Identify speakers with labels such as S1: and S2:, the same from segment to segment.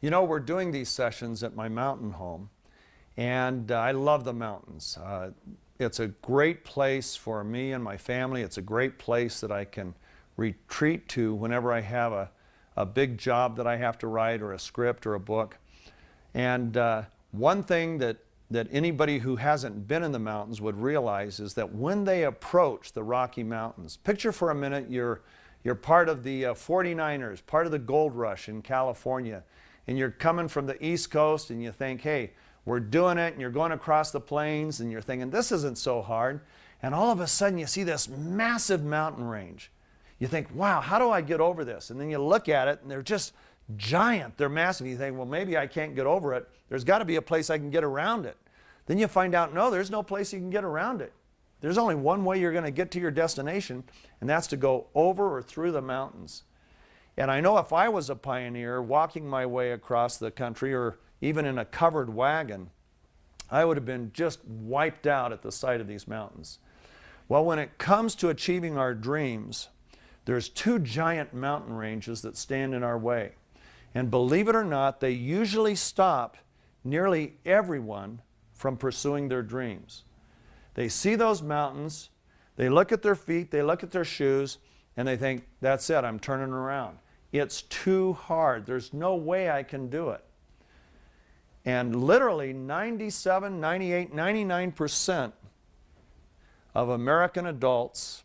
S1: You know, we're doing these sessions at my mountain home, and I love the mountains. It's a great place for me and my family. It's a great place that I can retreat to whenever I have a big job that I have to write, or a script, or a book. And one thing that anybody who hasn't been in the mountains would realize is that when they approach the Rocky Mountains, picture for a minute you're part of the 49ers, part of the gold rush in California, and you're coming from the East Coast, and you think, hey, we're doing it, and you're going across the plains, and you're thinking, this isn't so hard. And all of a sudden you see this massive mountain range. You think, wow, how do I get over this? And then you look at it, and they're just giant. They're massive. You think, well, maybe I can't get over it. There's got to be a place I can get around it. Then you find out, no, there's no place you can get around it. There's only one way you're going to get to your destination, and that's to go over or through the mountains. And I know if I was a pioneer walking my way across the country, or even in a covered wagon, I would have been just wiped out at the sight of these mountains. Well, when it comes to achieving our dreams, there's two giant mountain ranges that stand in our way. And believe it or not, they usually stop nearly everyone from pursuing their dreams. They see those mountains, they look at their feet, they look at their shoes, and they think, that's it, I'm turning around. It's too hard. There's no way I can do it. And literally 97, 98, 99% of American adults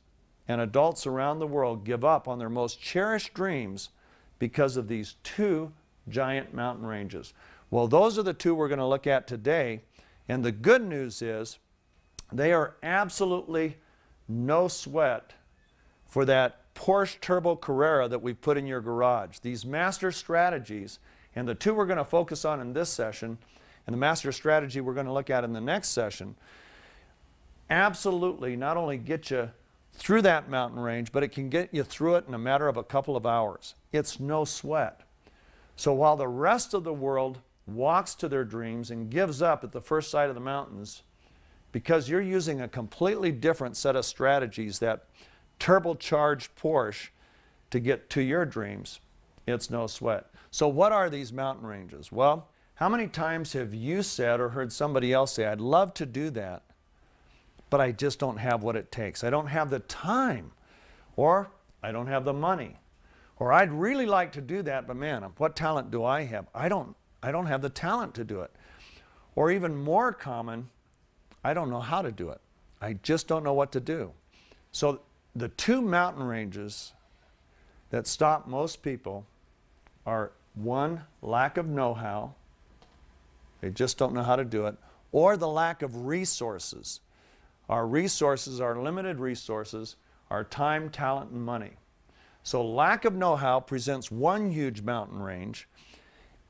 S1: and adults around the world give up on their most cherished dreams because of these two giant mountain ranges. Well, those are the two we're going to look at today. And the good news is they are absolutely no sweat for that Porsche Turbo Carrera that we've put in your garage. These master strategies, and the two we're going to focus on in this session, and the master strategy we're going to look at in the next session, absolutely not only get you through that mountain range, but it can get you through it in a matter of a couple of hours. It's no sweat. So while the rest of the world walks to their dreams and gives up at the first sight of the mountains, because you're using a completely different set of strategies, that turbocharged Porsche, to get to your dreams, it's no sweat. So what are these mountain ranges? Well, how many times have you said or heard somebody else say, I'd love to do that, but I just don't have what it takes. I don't have the time, or I don't have the money, or I'd really like to do that, but man, what talent do I have? I don't have the talent to do it. Or even more common, I don't know how to do it. I just don't know what to do. So the two mountain ranges that stop most people are, one, lack of know-how. They just don't know how to do it. Or the lack of resources. Our resources, our limited resources, are time, talent, and money. So lack of know-how presents one huge mountain range,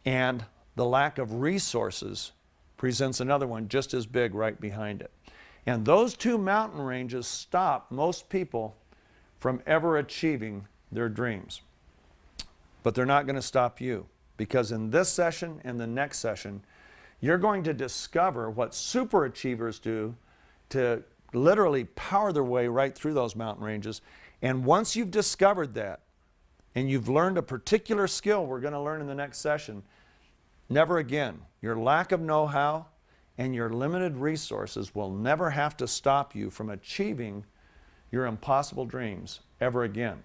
S1: and the lack of resources presents another one just as big right behind it. And those two mountain ranges stop most people from ever achieving their dreams. But they're not going to stop you, because in this session and the next session, you're going to discover what super achievers do to literally power their way right through those mountain ranges. And once you've discovered that, and you've learned a particular skill we're going to learn in the next session, never again, your lack of know-how and your limited resources will never have to stop you from achieving your impossible dreams ever again.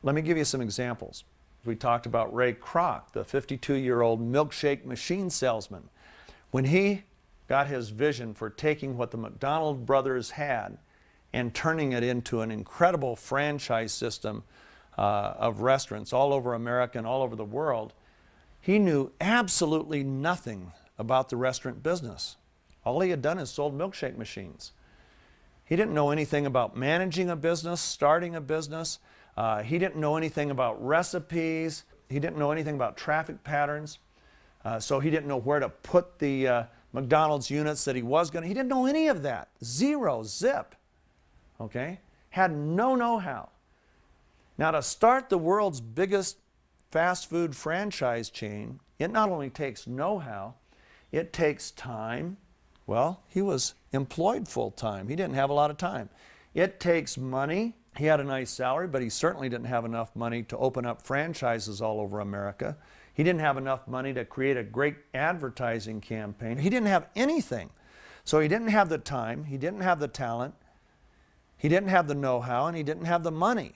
S1: Let me give you some examples. We talked about Ray Kroc, the 52-year-old milkshake machine salesman. When he got his vision for taking what the McDonald brothers had and turning it into an incredible franchise system of restaurants all over America and all over the world, he knew absolutely nothing about the restaurant business. All he had done is sold milkshake machines. He didn't know anything about managing a business, starting a business, He didn't know anything about recipes. He didn't know anything about traffic patterns. So he didn't know where to put the McDonald's units that he was going to. He didn't know any of that. Zero, zip. Okay? Had no know-how. Now, to start the world's biggest fast food franchise chain, it not only takes know-how, it takes time. Well, he was employed full-time. He didn't have a lot of time. It takes money. He had a nice salary, but he certainly didn't have enough money to open up franchises all over America. He didn't have enough money to create a great advertising campaign. He didn't have anything. So he didn't have the time, he didn't have the talent, he didn't have the know-how, and he didn't have the money.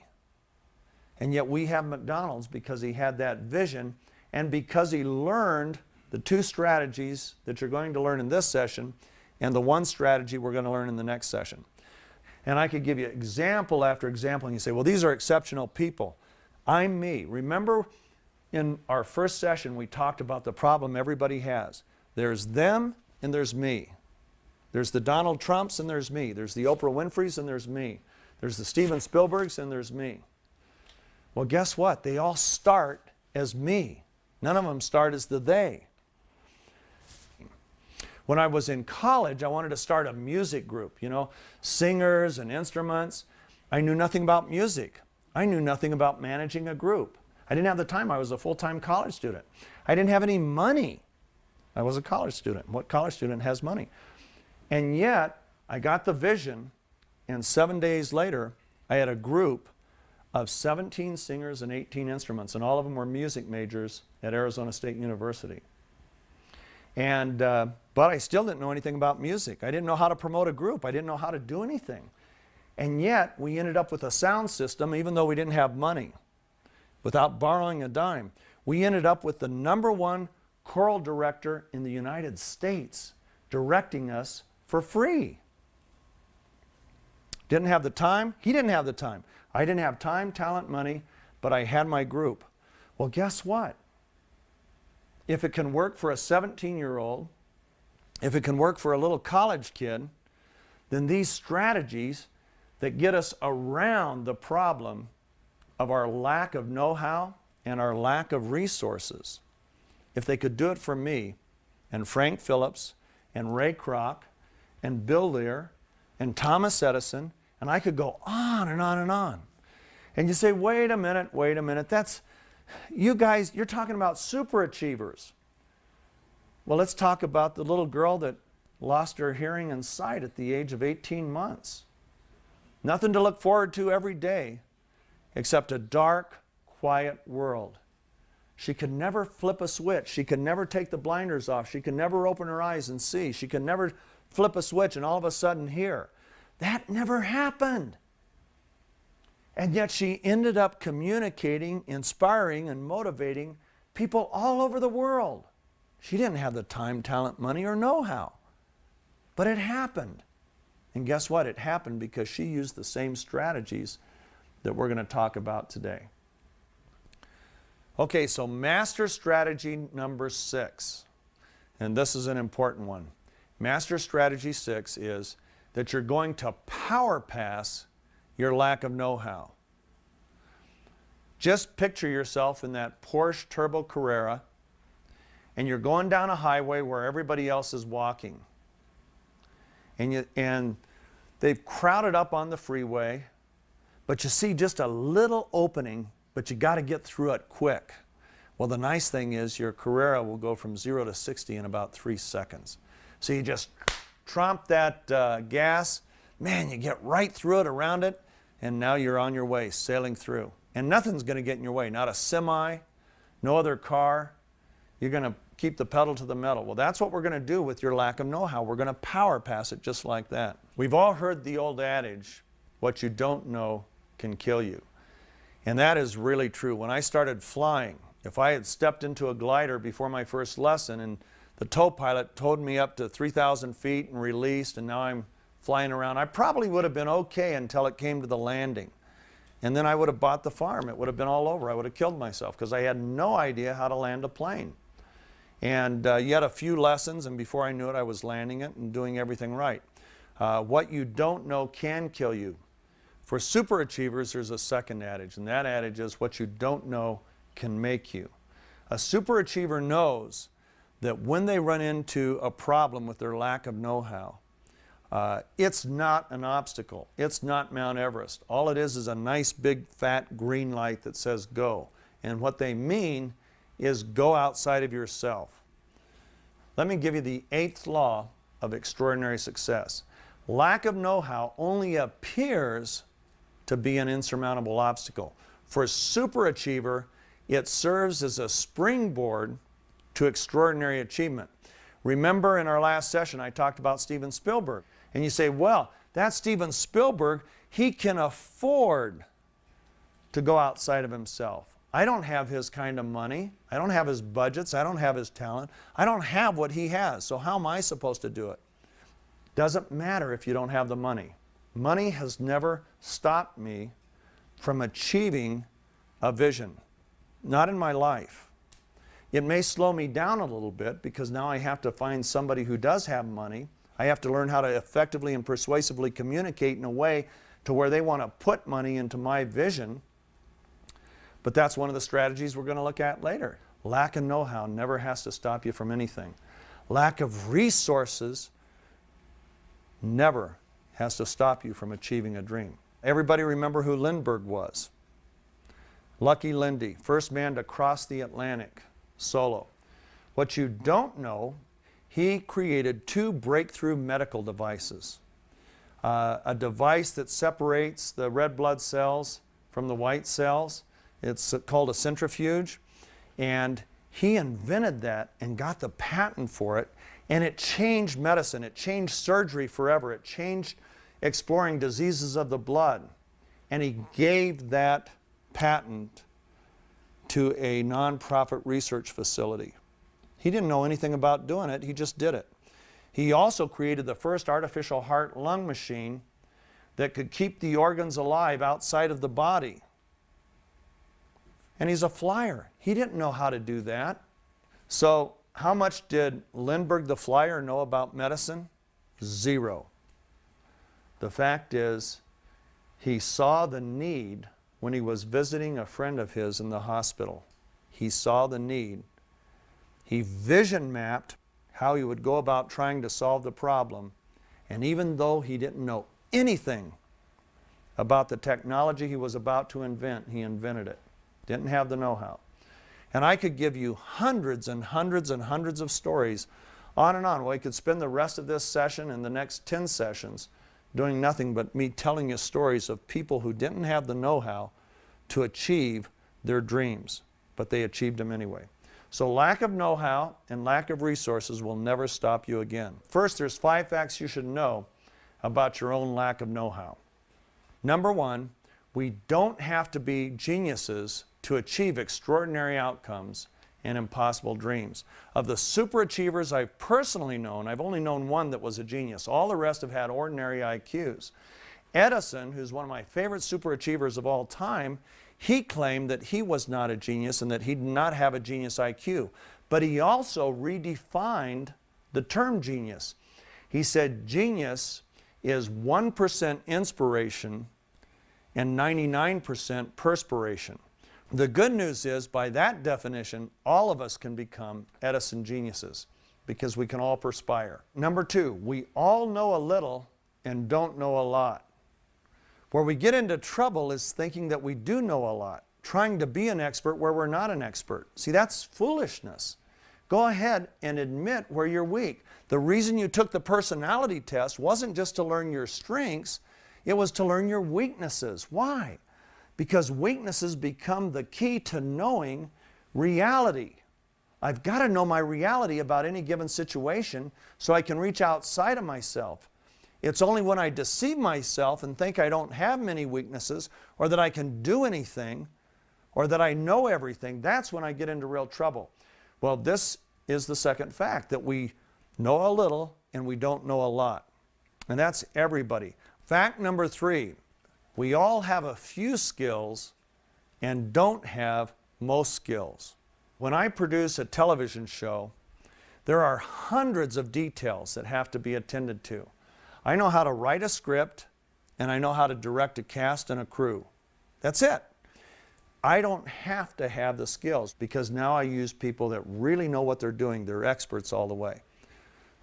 S1: And yet we have McDonald's because he had that vision and because he learned the two strategies that you're going to learn in this session and the one strategy we're going to learn in the next session. And I could give you example after example, and you say, well, these are exceptional people. I'm me. Remember in our first session, we talked about the problem everybody has. There's them and there's me. There's the Donald Trumps and there's me. There's the Oprah Winfreys and there's me. There's the Steven Spielbergs and there's me. Well, guess what? They all start as me. None of them start as the they. When I was in college, I wanted to start a music group, singers and instruments. I knew nothing about music. I knew nothing about managing a group. I didn't have the time. I was a full-time college student. I didn't have any money. I was a college student. What college student has money? And yet, I got the vision, and 7 days later, I had a group of 17 singers and 18 instruments, and all of them were music majors at Arizona State University. And but I still didn't know anything about music. I didn't know how to promote a group. I didn't know how to do anything. And yet, we ended up with a sound system, even though we didn't have money, without borrowing a dime. We ended up with the #1 choral director in the United States directing us for free. Didn't have the time. He didn't have the time. I didn't have time, talent, money, but I had my group. Well, guess what? If it can work for a 17-year-old, if it can work for a little college kid, then these strategies that get us around the problem of our lack of know-how and our lack of resources, if they could do it for me and Frank Phillips and Ray Kroc and Bill Lear and Thomas Edison, and I could go on and on and on. And you say, wait a minute, that's, you guys, you're talking about super achievers. Well, let's talk about the little girl that lost her hearing and sight at the age of 18 months. Nothing to look forward to every day except a dark, quiet world. She could never flip a switch. She could never take the blinders off. She could never open her eyes and see. She could never flip a switch and all of a sudden hear. That never happened. And yet she ended up communicating, inspiring, and motivating people all over the world. She didn't have the time, talent, money, or know-how. But it happened. And guess what? It happened because she used the same strategies that we're going to talk about today. Okay, so master strategy number 6. And this is an important one. Master strategy 6 is that you're going to power pass your lack of know-how. Just picture yourself in that Porsche Turbo Carrera, and you're going down a highway where everybody else is walking. And they've crowded up on the freeway, but you see just a little opening, but you got to get through it quick. Well, the nice thing is your Carrera will go from 0 to 60 in about 3 seconds. So you just tromp that gas, man, you get right through it, around it, and now you're on your way, sailing through. And nothing's going to get in your way, not a semi, no other car. You're going to keep the pedal to the metal. Well, that's what we're going to do with your lack of know-how. We're going to power pass it just like that. We've all heard the old adage, what you don't know can kill you. And that is really true. When I started flying, if I had stepped into a glider before my first lesson and the tow pilot towed me up to 3,000 feet and released, and now I'm flying around, I probably would have been okay until it came to the landing. And then I would have bought the farm. It would have been all over. I would have killed myself because I had no idea how to land a plane. And yet a few lessons, and before I knew it, I was landing it and doing everything right. What you don't know can kill you. For superachievers, there's a second adage, and that adage is what you don't know can make you. A superachiever knows that when they run into a problem with their lack of know-how, it's not an obstacle. It's not Mount Everest. All it is a nice big fat green light that says go. And what they mean is go outside of yourself. Let me give you the 8th law of extraordinary success. Lack of know-how only appears to be an insurmountable obstacle. For a superachiever, it serves as a springboard to extraordinary achievement. Remember in our last session I talked about Steven Spielberg. And you say, well, that's Steven Spielberg. He can afford to go outside of himself. I don't have his kind of money. I don't have his budgets. I don't have his talent. I don't have what he has. So how am I supposed to do it? Doesn't matter if you don't have the money. Money has never stopped me from achieving a vision. Not in my life. It may slow me down a little bit because now I have to find somebody who does have money. I have to learn how to effectively and persuasively communicate in a way to where they want to put money into my vision. But that's one of the strategies we're going to look at later. Lack of know-how never has to stop you from anything. Lack of resources never has to stop you from achieving a dream. Everybody remember who Lindbergh was? Lucky Lindy, first man to cross the Atlantic solo. What you don't know, he created 2 breakthrough medical devices. A device that separates the red blood cells from the white cells. It's called a centrifuge. And he invented that and got the patent for it. And it changed medicine. It changed surgery forever. It changed exploring diseases of the blood. And he gave that patent to a nonprofit research facility. He didn't know anything about doing it, he just did it. He also created the first artificial heart-lung machine that could keep the organs alive outside of the body. And he's a flyer. He didn't know how to do that. So how much did Lindbergh the flyer know about medicine? 0. The fact is, he saw the need when he was visiting a friend of his in the hospital. He saw the need. He vision mapped how he would go about trying to solve the problem. And even though he didn't know anything about the technology he was about to invent, he invented it. Didn't have the know-how. And I could give you hundreds and hundreds and hundreds of stories on and on. Well, I could spend the rest of this session and the next 10 sessions doing nothing but me telling you stories of people who didn't have the know-how to achieve their dreams, but they achieved them anyway. So lack of know-how and lack of resources will never stop you again. First, there's 5 facts you should know about your own lack of know-how. Number 1, we don't have to be geniuses to achieve extraordinary outcomes and impossible dreams. Of the superachievers I've personally known, I've only known one that was a genius. All the rest have had ordinary IQs. Edison, who's one of my favorite superachievers of all time, he claimed that he was not a genius and that he did not have a genius IQ. But he also redefined the term genius. He said genius is 1% inspiration and 99% perspiration. The good news is, by that definition, all of us can become Edison geniuses because we can all perspire. Number 2, we all know a little and don't know a lot. Where we get into trouble is thinking that we do know a lot, trying to be an expert where we're not an expert. See, that's foolishness. Go ahead and admit where you're weak. The reason you took the personality test wasn't just to learn your strengths, it was to learn your weaknesses. Why? Because weaknesses become the key to knowing reality. I've got to know my reality about any given situation so I can reach outside of myself. It's only when I deceive myself and think I don't have many weaknesses or that I can do anything or that I know everything, that's when I get into real trouble. Well, this is the second fact, that we know a little and we don't know a lot. And that's everybody. Fact number 3, we all have a few skills and don't have most skills. When I produce a television show, there are hundreds of details that have to be attended to. I know how to write a script, and I know how to direct a cast and a crew. That's it. I don't have to have the skills because now I use people that really know what they're doing. They're experts all the way.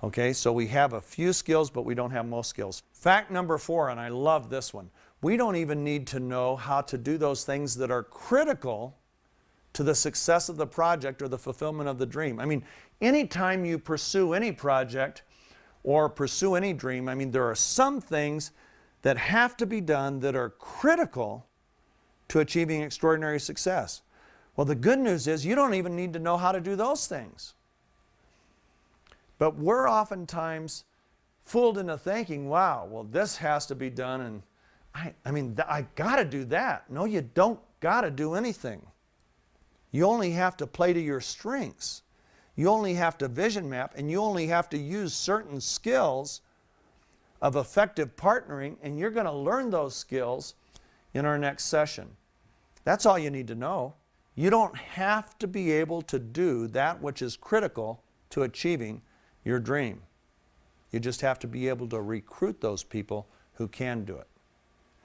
S1: Okay, so we have a few skills, but we don't have most skills. Fact number 4, and I love this one. We don't even need to know how to do those things that are critical to the success of the project or the fulfillment of the dream. I mean, anytime you pursue any project or pursue any dream, I mean, there are some things that have to be done that are critical to achieving extraordinary success. Well, the good news is you don't even need to know how to do those things. But we're oftentimes fooled into thinking, wow, well, this has to be done, and I got to do that. No, you don't got to do anything. You only have to play to your strengths. You only have to vision map, and you only have to use certain skills of effective partnering, and you're going to learn those skills in our next session. That's all you need to know. You don't have to be able to do that which is critical to achieving your dream. You just have to be able to recruit those people who can do it.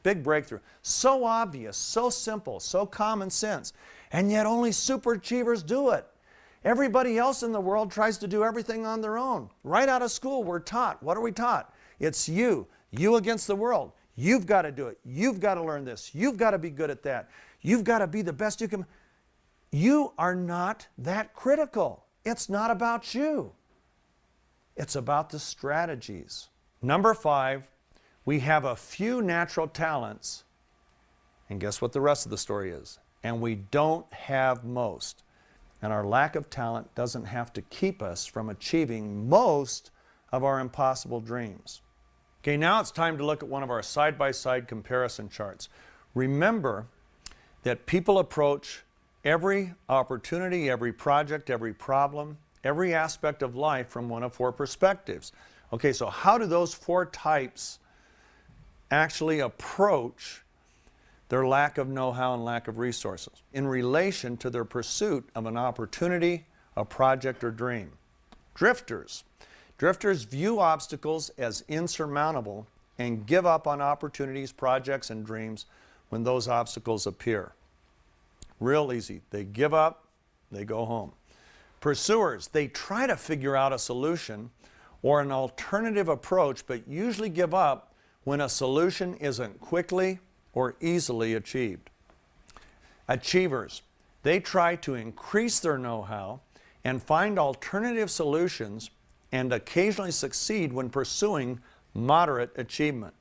S1: Big breakthrough. So obvious, so simple, so common sense, and yet only super achievers do it. Everybody else in the world tries to do everything on their own. Right out of school, we're taught. What are we taught? It's you against the world. You've got to do it. You've got to learn this. You've got to be good at that. You've got to be the best you can. You are not that critical. It's not about you. It's about the strategies. Number 5, we have a few natural talents, and guess what the rest of the story is? And we don't have most. And our lack of talent doesn't have to keep us from achieving most of our impossible dreams. Okay, now it's time to look at one of our side-by-side comparison charts. Remember that people approach every opportunity, every project, every problem, every aspect of life from one of 4 perspectives. Okay, so how do those 4 types actually approach their lack of know-how and lack of resources in relation to their pursuit of an opportunity, a project, or dream? Drifters. Drifters view obstacles as insurmountable and give up on opportunities, projects, and dreams when those obstacles appear. Real easy. They give up, they go home. Pursuers, they try to figure out a solution or an alternative approach, but usually give up when a solution isn't quickly or easily achieved. Achievers, they try to increase their know-how and find alternative solutions and occasionally succeed when pursuing moderate achievement.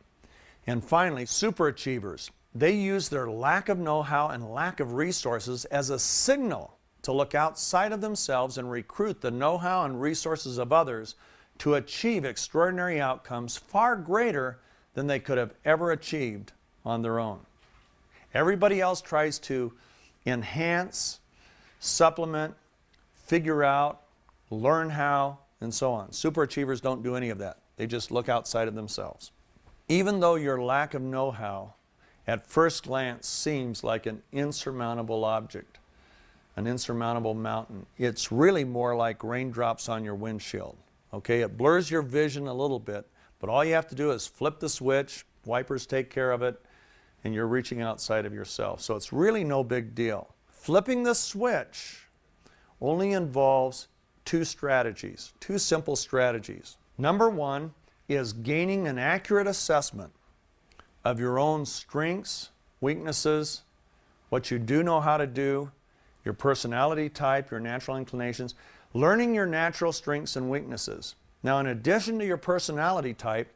S1: And finally, superachievers, they use their lack of know-how and lack of resources as a signal to look outside of themselves and recruit the know-how and resources of others to achieve extraordinary outcomes far greater than they could have ever achieved on their own. Everybody else tries to enhance, supplement, figure out, learn how, and so on. Superachievers don't do any of that. They just look outside of themselves. Even though your lack of know-how at first glance seems like an insurmountable object, an insurmountable mountain, it's really more like raindrops on your windshield. Okay, it blurs your vision a little bit, but all you have to do is flip the switch, wipers take care of it, and you're reaching outside of yourself. So it's really no big deal. Flipping the switch only involves 2 strategies, 2 simple strategies. Number 1 is gaining an accurate assessment of your own strengths, weaknesses, what you do know how to do, your personality type, your natural inclinations, learning your natural strengths and weaknesses. Now, in addition to your personality type,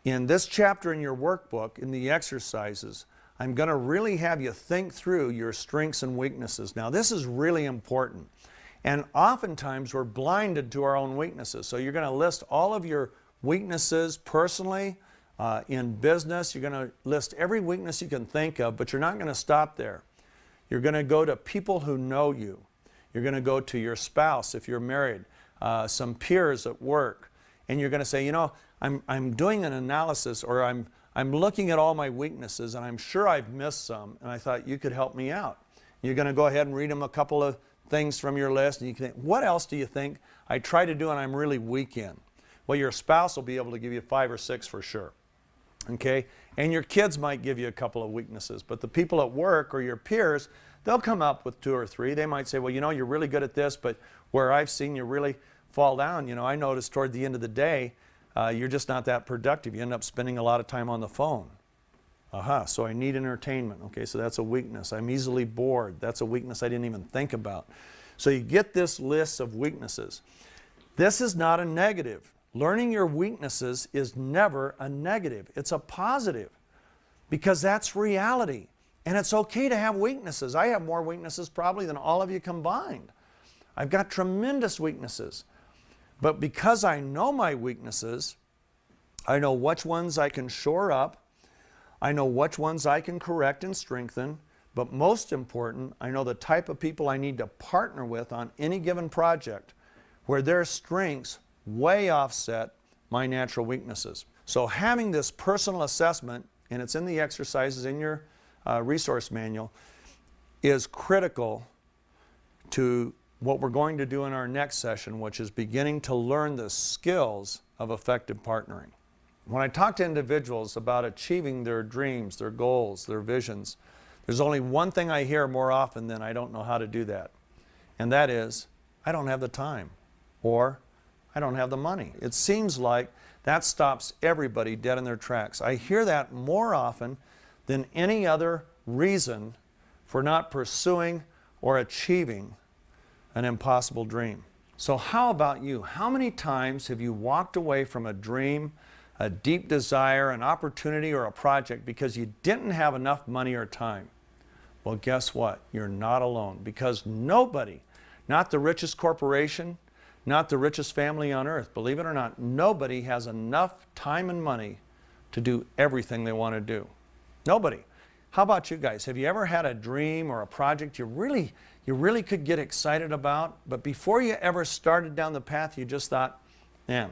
S1: in this chapter in your workbook, in the exercises, I'm going to really have you think through your strengths and weaknesses. Now, this is really important. And oftentimes, we're blinded to our own weaknesses. So you're going to list all of your weaknesses personally, in business. You're going to list every weakness you can think of, but you're not going to stop there. You're going to go to people who know you. You're going to go to your spouse if you're married, some peers at work, and you're going to say, you know, I'm doing an analysis, or I'm looking at all my weaknesses, and I'm sure I've missed some, and I thought you could help me out. You're going to go ahead and read them a couple of things from your list, and you can think, what else do you think I try to do and I'm really weak in? Well, your spouse will be able to give you 5 or 6 for sure. Okay? And your kids might give you a couple of weaknesses, but the people at work or your peers, they'll come up with 2 or 3. They might say, well, you know, you're really good at this, but where I've seen you really fall down, you know, I noticed toward the end of the day, you're just not that productive. You end up spending a lot of time on the phone. So I need entertainment. Okay, so that's a weakness. I'm easily bored. That's a weakness I didn't even think about. So you get this list of weaknesses. This is not a negative. Learning your weaknesses is never a negative. It's a positive because that's reality. And it's okay to have weaknesses. I have more weaknesses probably than all of you combined. I've got tremendous weaknesses. But because I know my weaknesses, I know which ones I can shore up. I know which ones I can correct and strengthen. But most important, I know the type of people I need to partner with on any given project where their strengths way offset my natural weaknesses. So having this personal assessment, and it's in the exercises in your resource manual, is critical to what we're going to do in our next session, which is beginning to learn the skills of effective partnering. When I talk to individuals about achieving their dreams, their goals, their visions, there's only one thing I hear more often than I don't know how to do that. And that is, I don't have the time, or I don't have the money. It seems like that stops everybody dead in their tracks. I hear that more often than any other reason for not pursuing or achieving an impossible dream. So how about you? How many times have you walked away from a dream, a deep desire, an opportunity, or a project because you didn't have enough money or time? Well, guess what? You're not alone, because nobody, not the richest corporation, not the richest family on earth, believe it or not, nobody has enough time and money to do everything they want to do. Nobody. How about you guys? Have you ever had a dream or a project you really could get excited about, but before you ever started down the path, you just thought, man,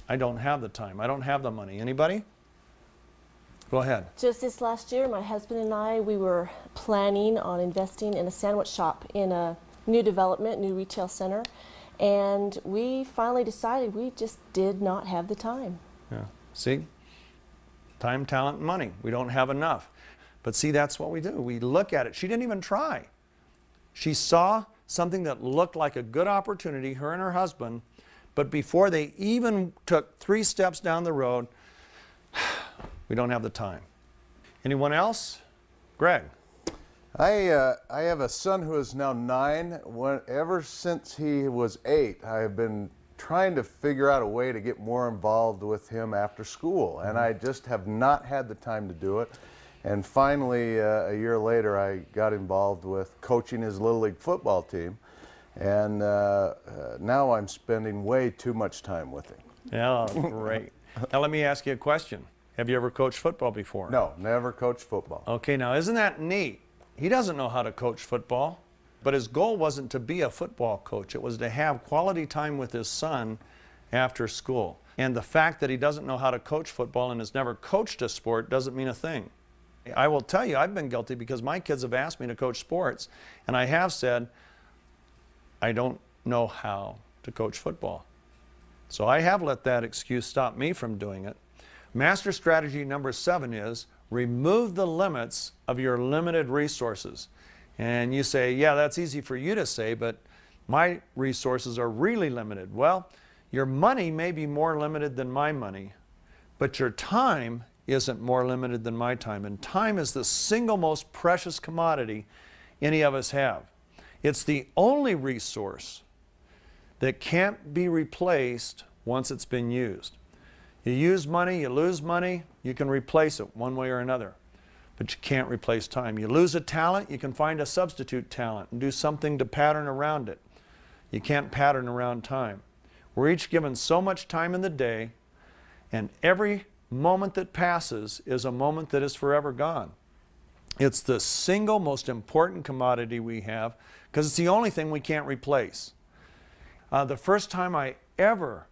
S1: I don't have the time, I don't have the money. Anybody? Go ahead.
S2: Just this last year, my husband and I, we were planning on investing in a sandwich shop in a new development, new retail center, and we finally decided we just did not have the time.
S1: Yeah. See? Time, talent, and money. We don't have enough. But see, that's what we do. We look at it. She didn't even try. She saw something that looked like a good opportunity, her and her husband, but before they even took 3 steps down the road, we don't have the time. Anyone else? Greg.
S3: I have a son who is now 9. Ever since he was 8, I have been trying to figure out a way to get more involved with him after school, and I just have not had the time to do it. And finally, a year later, I got involved with coaching his Little League football team, and now I'm spending way too much time with him.
S1: Yeah, great. Now let me ask you a question. Have you ever coached football before?
S3: No, never coached football.
S1: Okay, now isn't that neat? He doesn't know how to coach football, but his goal wasn't to be a football coach. It was to have quality time with his son after school. And the fact that he doesn't know how to coach football and has never coached a sport doesn't mean a thing. I will tell you, I've been guilty because my kids have asked me to coach sports, and I have said, I don't know how to coach football. So I have let that excuse stop me from doing it. Master strategy number 7 is remove the limits of your limited resources. And you say, yeah, that's easy for you to say, but my resources are really limited. Well, your money may be more limited than my money, but your time isn't more limited than my time. And time is the single most precious commodity any of us have. It's the only resource that can't be replaced once it's been used. You use money, you lose money, you can replace it one way or another, but you can't replace time. You lose a talent, you can find a substitute talent and do something to pattern around it. You can't pattern around time. We're each given so much time in the day, and every moment that passes is a moment that is forever gone. It's the single most important commodity we have because it's the only thing we can't replace. The first time I ever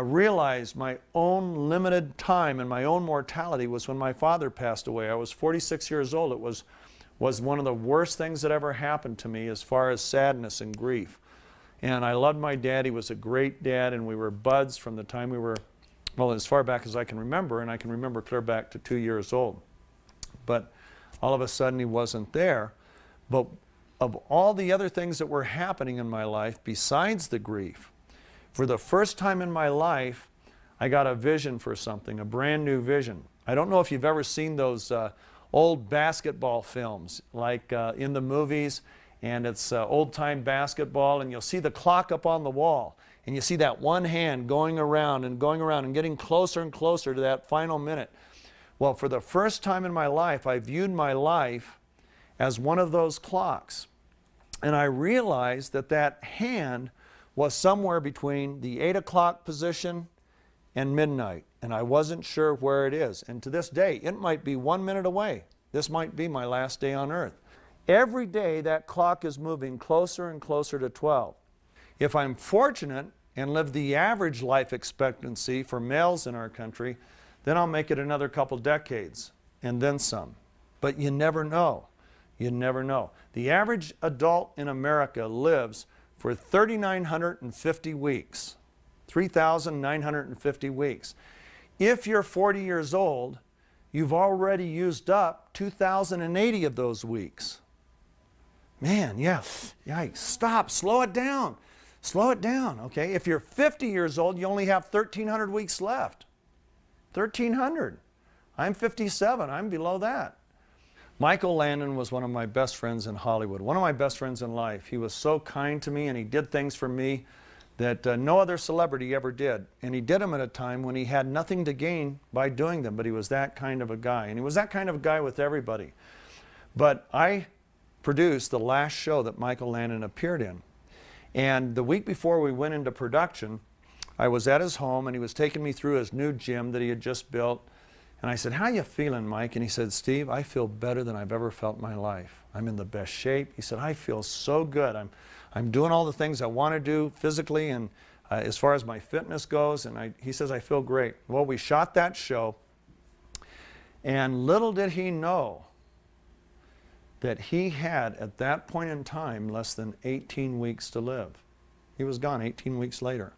S1: realized my own limited time and my own mortality was when my father passed away. I was 46 years old. It was one of the worst things that ever happened to me as far as sadness and grief. And I loved my dad. He was a great dad, and we were buds from the time we well, as far back as I can remember, and I can remember clear back to 2 years old. But all of a sudden he wasn't there. But of all the other things that were happening in my life besides the grief, for the first time in my life, I got a vision for something, a brand new vision. I don't know if you've ever seen those old basketball films, like in the movies, and it's old-time basketball, and you'll see the clock up on the wall, and you see that one hand going around and getting closer and closer to that final minute. Well, for the first time in my life, I viewed my life as one of those clocks. And I realized that that hand was somewhere between the 8 o'clock position and midnight. And I wasn't sure where it is. And to this day, it might be 1 minute away. This might be my last day on earth. Every day, that clock is moving closer and closer to 12. If I'm fortunate and live the average life expectancy for males in our country, then I'll make it another couple decades and then some. But you never know. You never know. The average adult in America lives for 3,950 weeks. 3,950 weeks. If you're 40 years old, you've already used up 2,080 of those weeks. Man, yeah, yikes. Stop, slow it down. Slow it down, okay? If you're 50 years old, you only have 1,300 weeks left. 1,300. I'm 57, I'm below that. Michael Landon was one of my best friends in Hollywood, one of my best friends in life. He was so kind to me, and he did things for me that no other celebrity ever did. And he did them at a time when he had nothing to gain by doing them, but he was that kind of a guy. And he was that kind of a guy with everybody. But I produced the last show that Michael Landon appeared in. And the week before we went into production, I was at his home, and he was taking me through his new gym that he had just built. And I said, "How you feeling, Mike?" And he said, "Steve, I feel better than I've ever felt in my life. I'm in the best shape." He said, "I feel so good. I'm doing all the things I want to do physically and as far as my fitness goes." And he says, "I feel great." Well, we shot that show, and little did he know that he had, at that point in time, less than 18 weeks to live. He was gone 18 weeks later.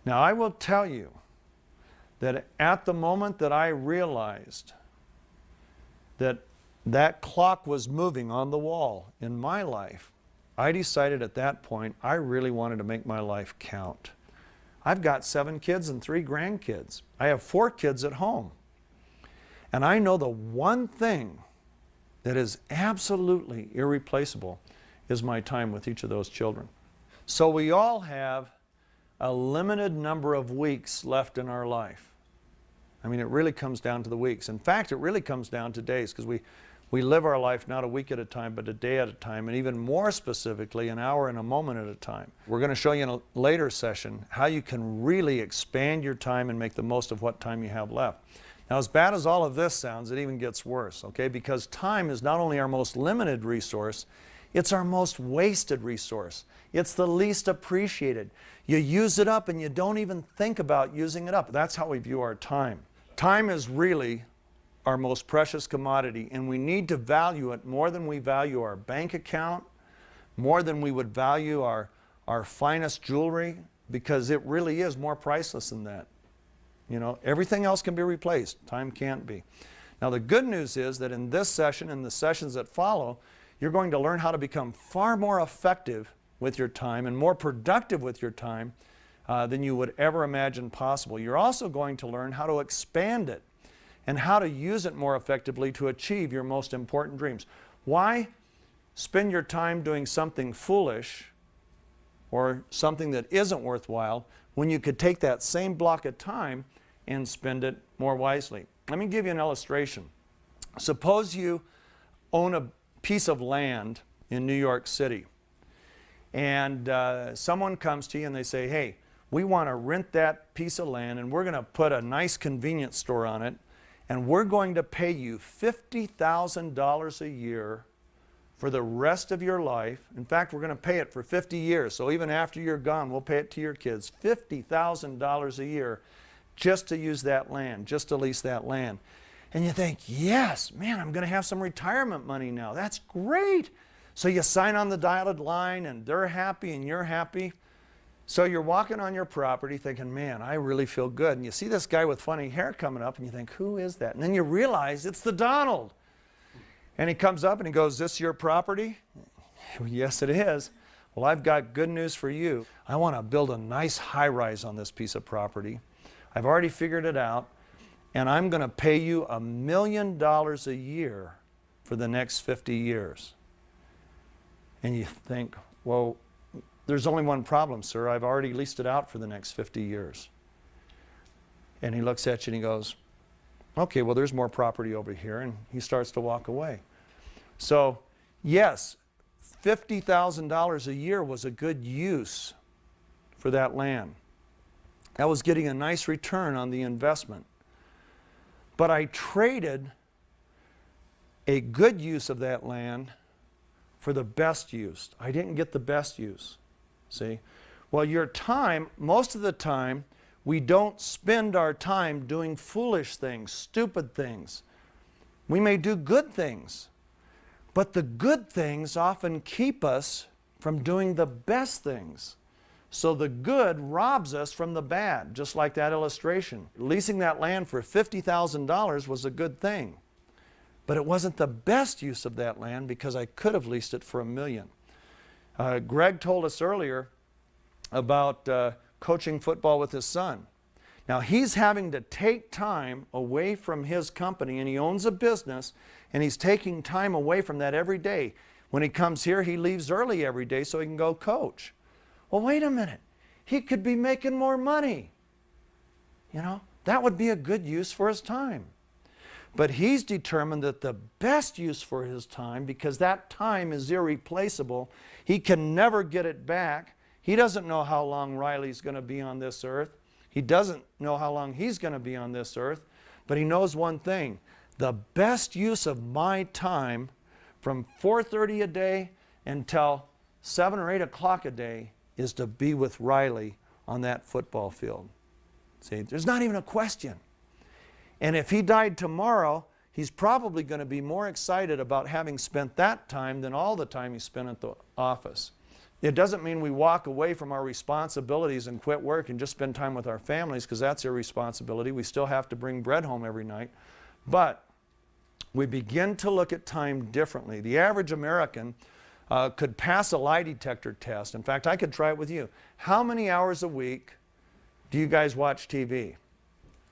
S1: Now, I will tell you that at the moment that I realized that that clock was moving on the wall in my life, I decided at that point I really wanted to make my life count. I've got 7 kids and 3 grandkids. I have 4 kids at home. And I know the one thing that is absolutely irreplaceable is my time with each of those children. So we all have a limited number of weeks left in our life. I mean, it really comes down to the weeks. In fact, it really comes down to days, because we live our life not a week at a time, but a day at a time, and even more specifically, an hour and a moment at a time. We're going to show you in a later session how you can really expand your time and make the most of what time you have left. Now, as bad as all of this sounds, it even gets worse, okay? Because time is not only our most limited resource, it's our most wasted resource. It's the least appreciated. You use it up and you don't even think about using it up. That's how we view our time. Time is really our most precious commodity, and we need to value it more than we value our bank account, more than we would value our finest jewelry, because it really is more priceless than that. You know, everything else can be replaced. Time can't be. Now, the good news is that in this session and the sessions that follow, you're going to learn how to become far more effective with your time and more productive with your time than you would ever imagine possible. You're also going to learn how to expand it and how to use it more effectively to achieve your most important dreams. Why spend your time doing something foolish or something that isn't worthwhile when you could take that same block of time and spend it more wisely? Let me give you an illustration. Suppose you own a piece of land in New York City, and someone comes to you and they say, "Hey, we want to rent that piece of land, and we're going to put a nice convenience store on it, and we're going to pay you $50,000 a year for the rest of your life. In fact, we're going to pay it for 50 years, so even after you're gone, we'll pay it to your kids. $50,000 a year just to use that land, just to lease that land." And you think, "Yes, man, I'm going to have some retirement money now. That's great." So you sign on the dotted line, and they're happy and you're happy. So you're walking on your property thinking, man, I really feel good. And you see this guy with funny hair coming up and you think, who is that? And then you realize it's the Donald. And he comes up and he goes, is this your property? Yes, it is. Well, I've got good news for you. I want to build a nice high-rise on this piece of property. I've already figured it out. And I'm going to pay you $1 million a year for the next 50 years. And you think, well, there's only one problem, sir. I've already leased it out for the next 50 years. And he looks at you and he goes, okay, well, there's more property over here. And he starts to walk away. So, yes, $50,000 a year was a good use for that land. That was getting a nice return on the investment. But I traded a good use of that land for the best use. I didn't get the best use. See? Well, your time, most of the time, we don't spend our time doing foolish things, stupid things. We may do good things, but the good things often keep us from doing the best things. So the good robs us from the bad, just like that illustration. Leasing that land for $50,000 was a good thing, but it wasn't the best use of that land because I could have leased it for $1 million. Greg told us earlier about coaching football with his son. Now he's having to take time away from his company, and he owns a business, and he's taking time away from that every day. When he comes here, he leaves early every day so he can go coach. Well, wait a minute. He could be making more money. You know, that would be a good use for his time. But he's determined that the best use for his time, because that time is irreplaceable, he can never get it back. He doesn't know how long Riley's going to be on this earth. He doesn't know how long he's going to be on this earth. But he knows one thing. The best use of my time from 4:30 a day until 7 or 8 o'clock a day is to be with Riley on that football field. See, there's not even a question. And if he died tomorrow, he's probably going to be more excited about having spent that time than all the time he spent at the office. It doesn't mean we walk away from our responsibilities and quit work and just spend time with our families, because that's irresponsibility. We still have to bring bread home every night. But we begin to look at time differently. The average American could pass a lie detector test. In fact, I could try it with you. How many hours a week do you guys watch TV?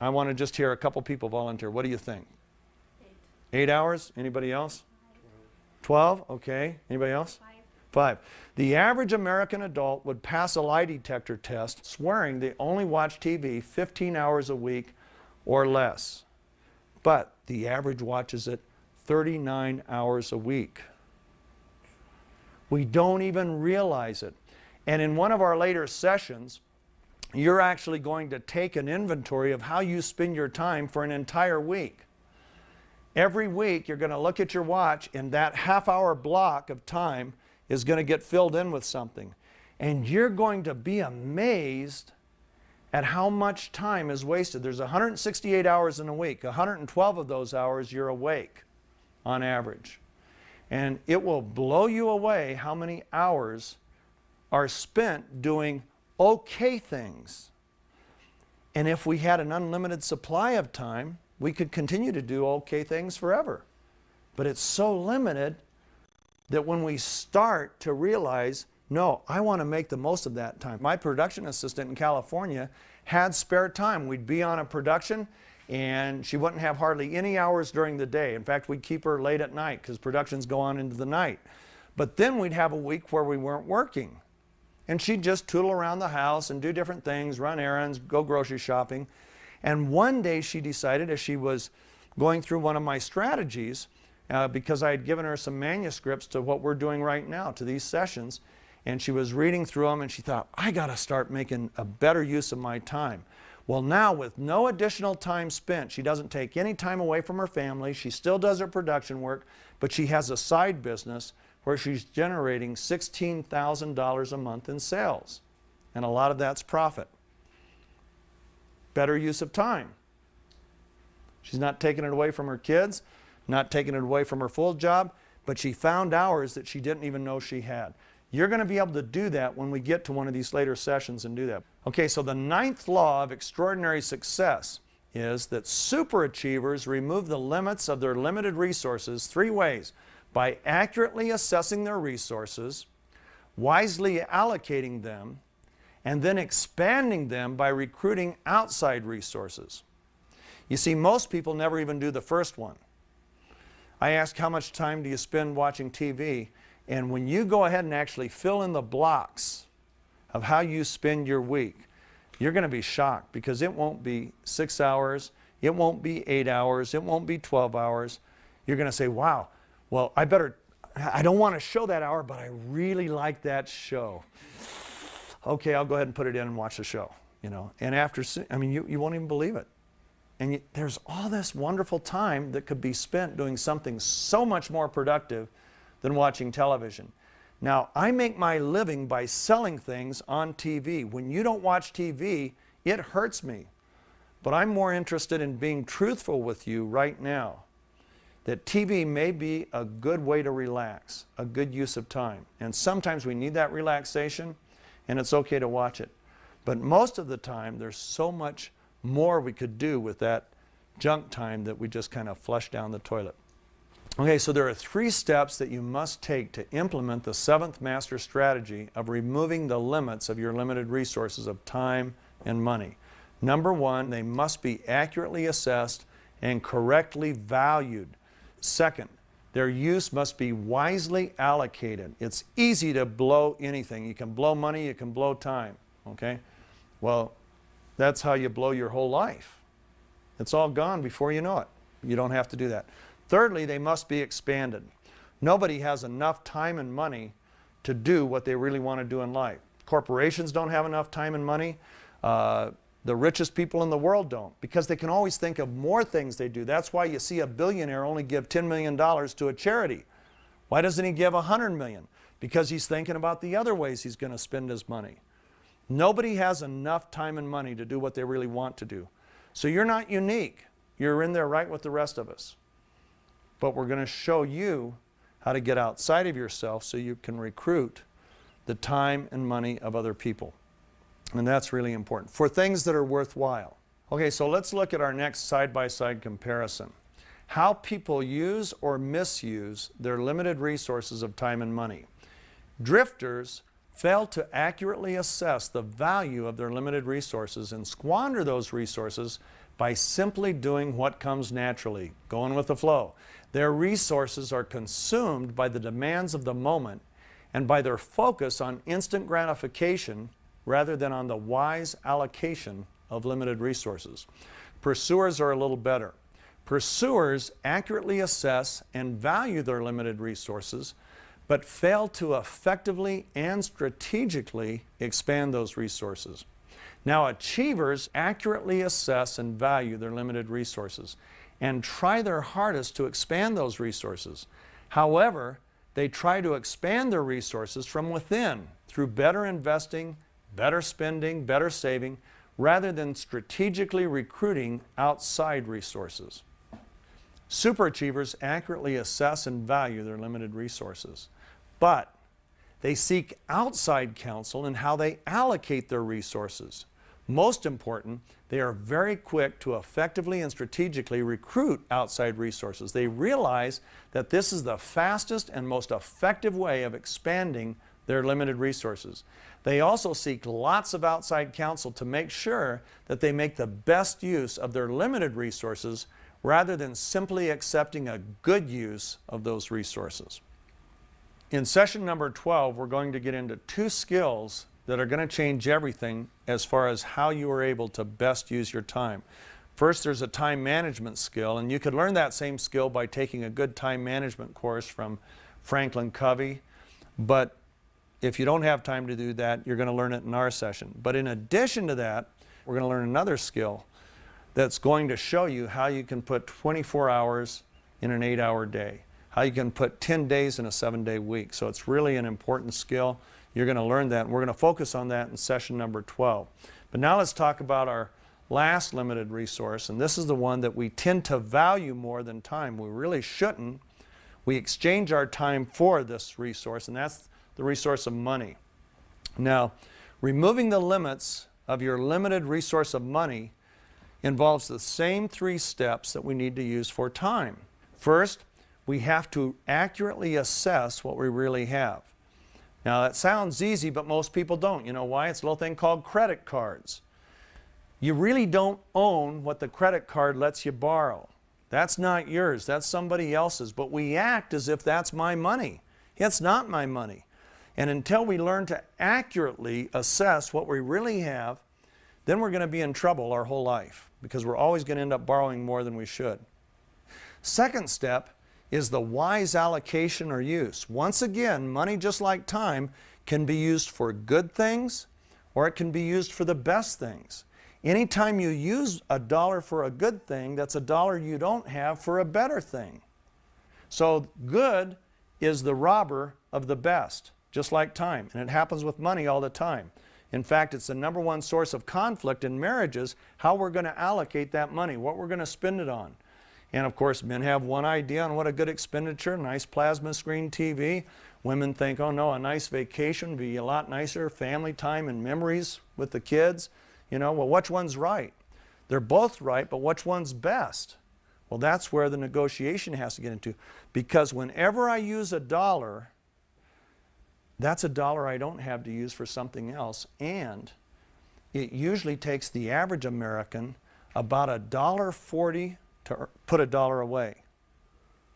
S1: I want to just hear a couple people volunteer. What do you think? 8 hours? Anybody else? 12? Okay. Anybody else? 5. The average American adult would pass a lie detector test swearing they only watch TV 15 hours a week or less. But the average watches it 39 hours a week. We don't even realize it. And in one of our later sessions, you're actually going to take an inventory of how you spend your time for an entire week. Every week, you're going to look at your watch, and that half-hour block of time is going to get filled in with something. And you're going to be amazed at how much time is wasted. There's 168 hours in a week. 112 of those hours you're awake on average. And it will blow you away how many hours are spent doing okay things. And if we had an unlimited supply of time, we could continue to do okay things forever. But it's so limited that when we start to realize, no, I want to make the most of that time. My production assistant in California had spare time. We'd be on a production and she wouldn't have hardly any hours during the day. In fact, we'd keep her late at night because productions go on into the night. But then we'd have a week where we weren't working. And she'd just tootle around the house and do different things, run errands, go grocery shopping. And one day she decided, as she was going through one of my strategies, because I had given her some manuscripts to what we're doing right now, to these sessions, and she was reading through them and she thought, I got to start making a better use of my time. Well, now with no additional time spent, she doesn't take any time away from her family, she still does her production work, but she has a side business where she's generating $16,000 a month in sales. And a lot of that's profit. Better use of time. She's not taking it away from her kids, not taking it away from her full job, but she found hours that she didn't even know she had. You're going to be able to do that when we get to one of these later sessions and do that. Okay, so the 9th law of extraordinary success is that superachievers remove the limits of their limited resources 3 ways: by accurately assessing their resources, wisely allocating them, and then expanding them by recruiting outside resources. You see, most people never even do the first one. I ask, how much time do you spend watching TV? And when you go ahead and actually fill in the blocks of how you spend your week, you're going to be shocked, because it won't be 6 hours, it won't be 8 hours, it won't be 12 hours. You're going to say, wow, well, I don't want to show that hour, but I really like that show. Okay, I'll go ahead and put it in and watch the show, you know. And after, I mean, you won't even believe it. And there's all this wonderful time that could be spent doing something so much more productive than watching television. Now, I make my living by selling things on TV. When you don't watch TV, it hurts me. But I'm more interested in being truthful with you right now, that TV may be a good way to relax, a good use of time. And sometimes we need that relaxation, and it's okay to watch it. But most of the time, there's so much more we could do with that junk time that we just kind of flush down the toilet. Okay, so there are 3 steps that you must take to implement the 7th master strategy of removing the limits of your limited resources of time and money. Number 1, they must be accurately assessed and correctly valued. Second, their use must be wisely allocated. It's easy to blow anything. You can blow money, you can blow time, okay? Well, that's how you blow your whole life. It's all gone before you know it. You don't have to do that. Thirdly, they must be expanded. Nobody has enough time and money to do what they really want to do in life. Corporations don't have enough time and money. The richest people in the world don't, because they can always think of more things they do. That's why you see a billionaire only give $10 million to a charity. Why doesn't he give $100 million? Because he's thinking about the other ways he's going to spend his money. Nobody has enough time and money to do what they really want to do. So you're not unique. You're in there right with the rest of us. But we're going to show you how to get outside of yourself so you can recruit the time and money of other people. And that's really important for things that are worthwhile. Okay, so let's look at our next side-by-side comparison. How people use or misuse their limited resources of time and money. Drifters fail to accurately assess the value of their limited resources and squander those resources by simply doing what comes naturally, going with the flow. Their resources are consumed by the demands of the moment and by their focus on instant gratification rather than on the wise allocation of limited resources. Pursuers are a little better. Pursuers accurately assess and value their limited resources, but fail to effectively and strategically expand those resources. Now, achievers accurately assess and value their limited resources and try their hardest to expand those resources. However, they try to expand their resources from within through better investing, better spending, better saving, rather than strategically recruiting outside resources. Superachievers accurately assess and value their limited resources, but they seek outside counsel in how they allocate their resources. Most important, they are very quick to effectively and strategically recruit outside resources. They realize that this is the fastest and most effective way of expanding their limited resources. They also seek lots of outside counsel to make sure that they make the best use of their limited resources rather than simply accepting a good use of those resources. In session number 12, we're going to get into 2 skills that are going to change everything as far as how you are able to best use your time. First, there's a time management skill, and you could learn that same skill by taking a good time management course from Franklin Covey, but if you don't have time to do that, you're going to learn it in our session. But in addition to that, we're going to learn another skill that's going to show you how you can put 24 hours in an 8-hour day, how you can put 10 days in a 7-day week. So it's really an important skill. You're going to learn that, and we're going to focus on that in session number 12. But now let's talk about our last limited resource, and this is the one that we tend to value more than time. We really shouldn't. We exchange our time for this resource, and that's the resource of money. Now, removing the limits of your limited resource of money involves the same 3 steps that we need to use for time. First, we have to accurately assess what we really have. Now, that sounds easy, but most people don't. You know why? It's a little thing called credit cards. You really don't own what the credit card lets you borrow. That's not yours, that's somebody else's, but we act as if that's my money. It's not my money. And until we learn to accurately assess what we really have, then we're going to be in trouble our whole life, because we're always going to end up borrowing more than we should. Second step is the wise allocation or use. Once again, money, just like time, can be used for good things or it can be used for the best things. Anytime you use $1 for a good thing, that's $1 you don't have for a better thing. So good is the robber of the best, just like time. And it happens with money all the time. In fact, it's the number one source of conflict in marriages, how we're going to allocate that money, what we're going to spend it on. And of course, men have one idea on what a good expenditure, nice plasma screen TV. Women think, oh no, a nice vacation would be a lot nicer, family time and memories with the kids. You know, well, which one's right? They're both right, but which one's best? Well, that's where the negotiation has to get into. Because whenever I use $1, that's $1 I don't have to use for something else. And it usually takes the average American about $1.40 to put $1 away.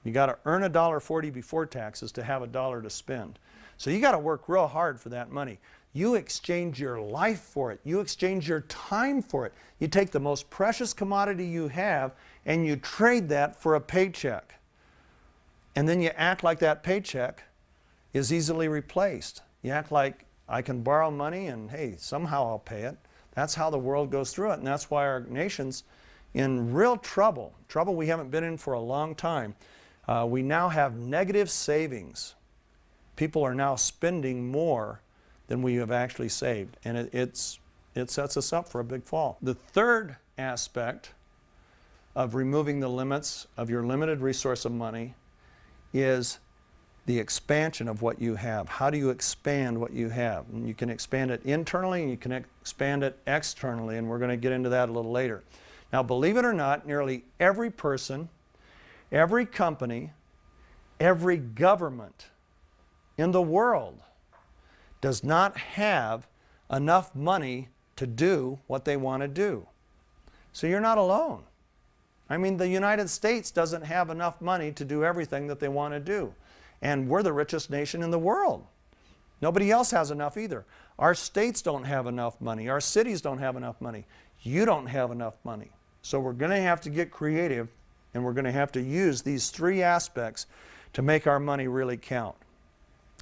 S1: You got to earn $1.40 before taxes to have $1 to spend. So you got to work real hard for that money. You exchange your life for it. You exchange your time for it. You take the most precious commodity you have and you trade that for a paycheck. And then you act like that paycheck is easily replaced. You act like I can borrow money and hey, somehow I'll pay it. That's how the world goes through it. And that's why our nation's in real trouble we haven't been in for a long time. We now have negative savings. People are now spending more than we have actually saved. And it sets us up for a big fall. The third aspect of removing the limits of your limited resource of money is the expansion of what you have. How do you expand what you have? And you can expand it internally and you can expand it externally, and we're going to get into that a little later. Now, believe it or not, nearly every person, every company, every government in the world does not have enough money to do what they want to do. So you're not alone. I mean, the United States doesn't have enough money to do everything that they want to do. And we're the richest nation in the world. Nobody else has enough either. Our states don't have enough money. Our cities don't have enough money. You don't have enough money. So we're going to have to get creative, and we're going to have to use these 3 aspects to make our money really count.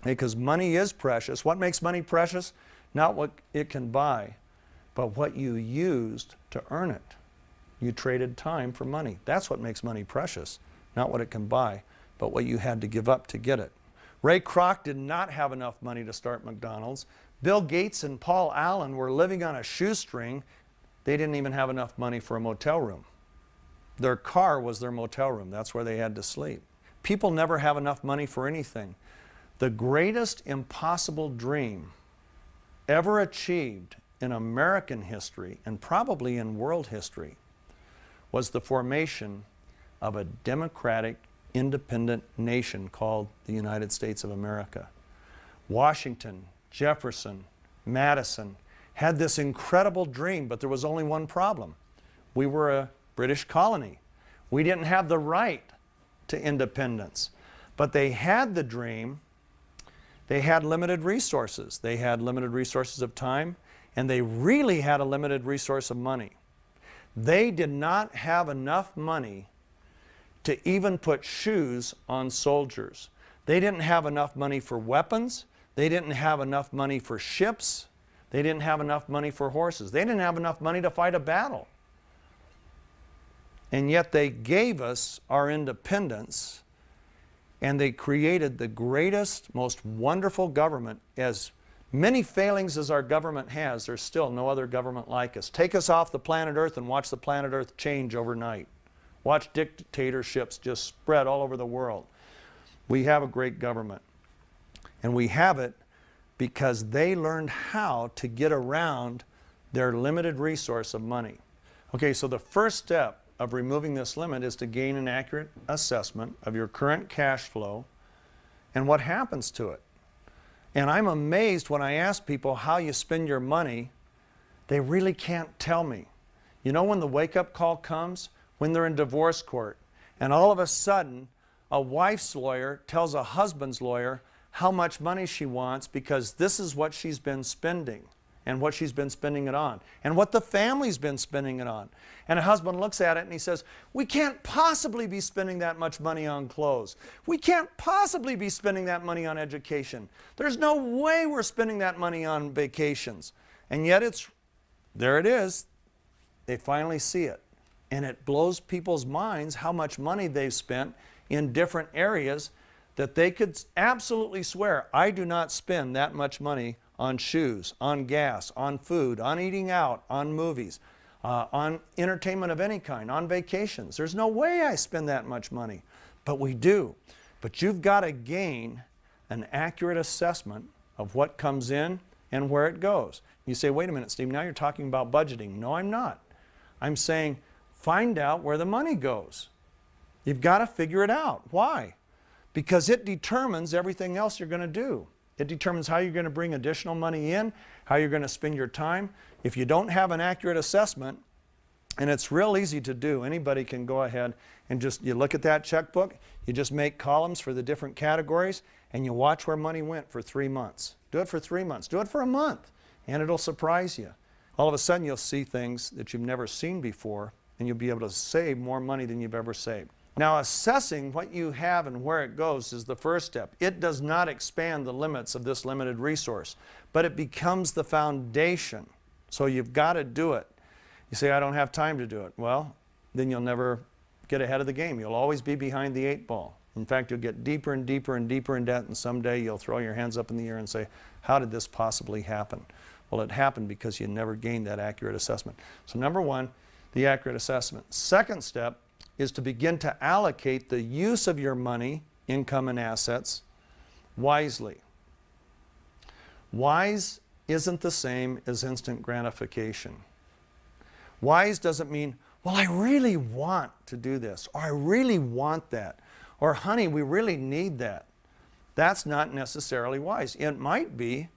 S1: Because money is precious. What makes money precious? Not what it can buy, but what you used to earn it. You traded time for money. That's what makes money precious. Not what it can buy, but what you had to give up to get it. Ray Kroc did not have enough money to start McDonald's. Bill Gates and Paul Allen were living on a shoestring. They didn't even have enough money for a motel room. Their car was their motel room. That's where they had to sleep. People never have enough money for anything. The greatest impossible dream ever achieved in American history, and probably in world history, was the formation of a democratic, independent nation called the United States of America. Washington, Jefferson, Madison had this incredible dream, but there was only one problem. We were a British colony. We didn't have the right to independence, but they had the dream. They had limited resources. They had limited resources of time, and they really had a limited resource of money. They did not have enough money to even put shoes on soldiers. They didn't have enough money for weapons. They didn't have enough money for ships. They didn't have enough money for horses. They didn't have enough money to fight a battle. And yet they gave us our independence, and they created the greatest, most wonderful government. As many failings as our government has, there's still no other government like us. Take us off the planet Earth and watch the planet Earth change overnight. Watch dictatorships just spread all over the world. We have a great government. And we have it because they learned how to get around their limited resource of money. Okay, so the first step of removing this limit is to gain an accurate assessment of your current cash flow and what happens to it. And I'm amazed when I ask people how you spend your money, they really can't tell me. You know when the wake-up call comes? When they're in divorce court, and all of a sudden, a wife's lawyer tells a husband's lawyer how much money she wants because this is what she's been spending and what she's been spending it on and what the family's been spending it on. And a husband looks at it and he says, we can't possibly be spending that much money on clothes. We can't possibly be spending that money on education. There's no way we're spending that money on vacations. And yet there it is. They finally see it. And it blows people's minds how much money they've spent in different areas that they could absolutely swear, I do not spend that much money on shoes, on gas, on food, on eating out, on movies, on entertainment of any kind, on vacations. There's no way I spend that much money. But we do. But you've got to gain an accurate assessment of what comes in and where it goes. You say, wait a minute, Steve, now you're talking about budgeting. No, I'm not. I'm saying find out where the money goes. You've got to figure it out. Why? Because it determines everything else you're going to do. It determines how you're going to bring additional money in, how you're going to spend your time. If you don't have an accurate assessment, and it's real easy to do, anybody can go ahead and you look at that checkbook, you just make columns for the different categories, and you watch where money went for 3 months. Do it for 3 months. Do it for a month, and it'll surprise you. All of a sudden, you'll see things that you've never seen before, and you'll be able to save more money than you've ever saved. Now, assessing what you have and where it goes is the first step. It does not expand the limits of this limited resource, but it becomes the foundation. So you've got to do it. You say, I don't have time to do it. Well, then you'll never get ahead of the game. You'll always be behind the 8 ball. In fact, you'll get deeper and deeper and deeper in debt, and someday you'll throw your hands up in the air and say, how did this possibly happen? Well, it happened because you never gained that accurate assessment. So number one, the accurate assessment. Second step is to begin to allocate the use of your money, income, and assets wisely. Wise isn't the same as instant gratification. Wise doesn't mean, well, I really want to do this, or I really want that, or honey, we really need that. That's not necessarily wise. It might be,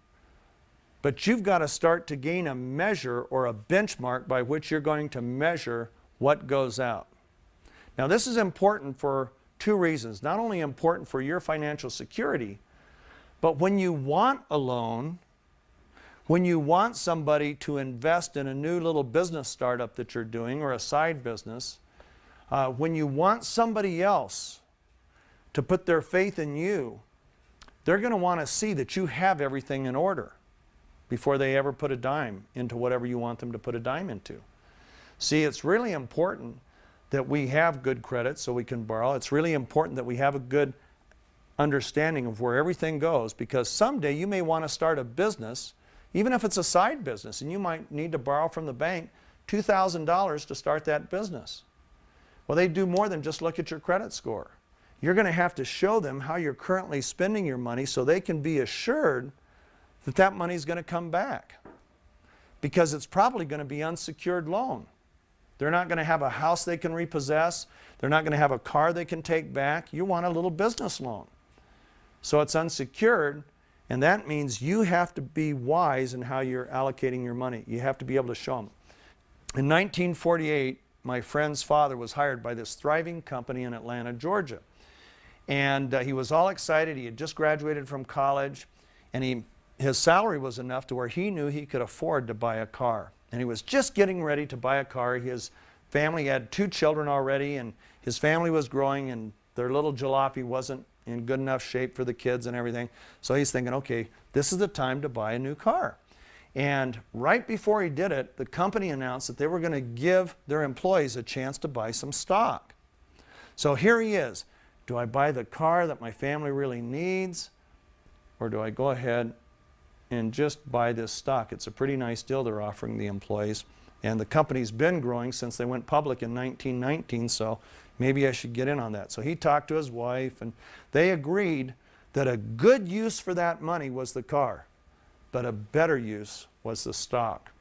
S1: but you've got to start to gain a measure or a benchmark by which you're going to measure what goes out. Now, this is important for 2 reasons. Not only important for your financial security, but when you want a loan, when you want somebody to invest in a new little business startup that you're doing or a side business, when you want somebody else to put their faith in you, they're going to want to see that you have everything in order before they ever put a dime into whatever you want them to put a dime into. See, it's really important that we have good credit so we can borrow. It's really important that we have a good understanding of where everything goes, because someday you may want to start a business, even if it's a side business, and you might need to borrow from the bank $2,000 to start that business. Well, they do more than just look at your credit score. You're going to have to show them how you're currently spending your money so they can be assured that that money is going to come back, because it's probably going to be unsecured loan. They're not going to have a house they can repossess. They're not going to have a car they can take back. You want a little business loan. So it's unsecured, and that means you have to be wise in how you're allocating your money. You have to be able to show them. In 1948, my friend's father was hired by this thriving company in Atlanta, Georgia. And he was all excited. He had just graduated from college, and his salary was enough to where he knew he could afford to buy a car. And he was just getting ready to buy a car. His family had 2 children already, and his family was growing, and their little jalopy wasn't in good enough shape for the kids and everything. So he's thinking, okay, this is the time to buy a new car. And right before he did it, the company announced that they were going to give their employees a chance to buy some stock. So here he is. Do I buy the car that my family really needs, or do I go ahead and just buy this stock? It's a pretty nice deal they're offering the employees. And the company's been growing since they went public in 1919, so maybe I should get in on that. So he talked to his wife, and they agreed that a good use for that money was the car. but a better use was the stock.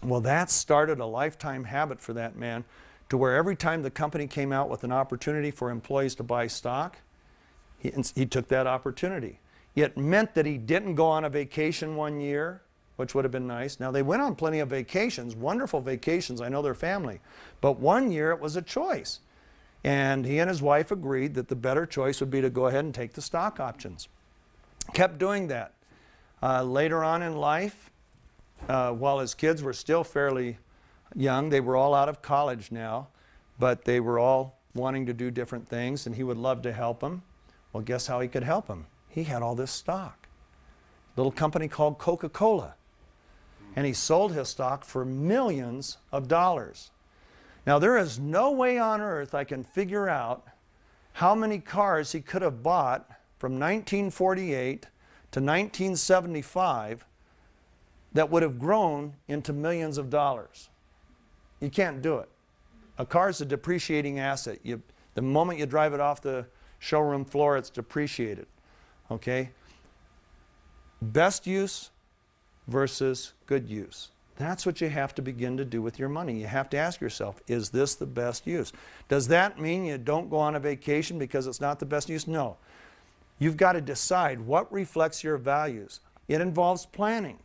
S1: Well, that started a lifetime habit for that man, to where every time the company came out with an opportunity for employees to buy stock, he took that opportunity. It meant that he didn't go on a vacation one year, which would have been nice. Now, they went on plenty of vacations, wonderful vacations. I know their family. But one year it was a choice. And he and his wife agreed that the better choice would be to go ahead and take the stock options. Kept doing that. Later on in life, while his kids were still fairly young, they were all out of college now, but they were all wanting to do different things, and he would love to help them. Well, guess how he could help them? He had all this stock. Little company called Coca-Cola. And he sold his stock for millions of dollars. Now, there is no way on earth I can figure out how many cars he could have bought from 1948 to 1975 that would have grown into millions of dollars. You can't do it. A car is a depreciating asset. The moment you drive it off the showroom floor, it's depreciated. Okay? Best use versus good use. That's what you have to begin to do with your money. You have to ask yourself, is this the best use? Does that mean you don't go on a vacation because it's not the best use? No. You've got to decide what reflects your values. It involves planning.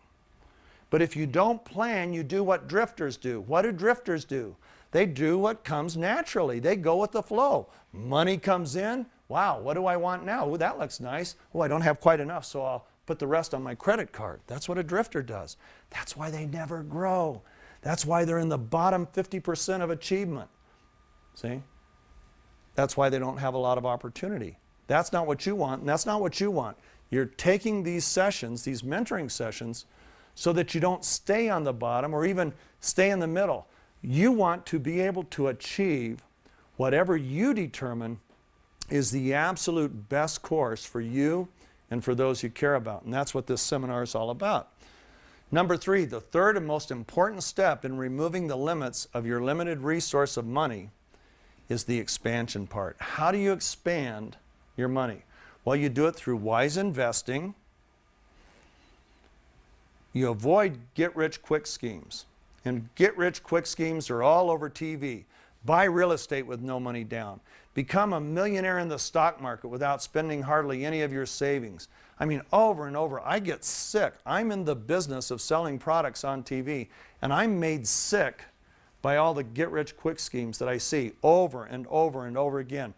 S1: But if you don't plan, you do what drifters do. What do drifters do? They do what comes naturally. They go with the flow. Money comes in. Wow, what do I want now? Oh, that looks nice. Oh, I don't have quite enough, so I'll put the rest on my credit card. That's what a drifter does. That's why they never grow. That's why they're in the bottom 50% of achievement. See? That's why they don't have a lot of opportunity. That's not what you want, and that's not what you want. You're taking these sessions, these mentoring sessions, so that you don't stay on the bottom or even stay in the middle. You want to be able to achieve whatever you determine is the absolute best course for you and for those you care about. And that's what this seminar is all about. Number 3, the third and most important step in removing the limits of your limited resource of money is the expansion part. How do you expand your money? Well, you do it through wise investing. You avoid get-rich-quick schemes. And get-rich-quick schemes are all over TV. Buy real estate with no money down. Become a millionaire in the stock market without spending hardly any of your savings. I mean, over and over, I get sick. I'm in the business of selling products on TV, and I'm made sick by all the get-rich-quick schemes that I see over and over and over again.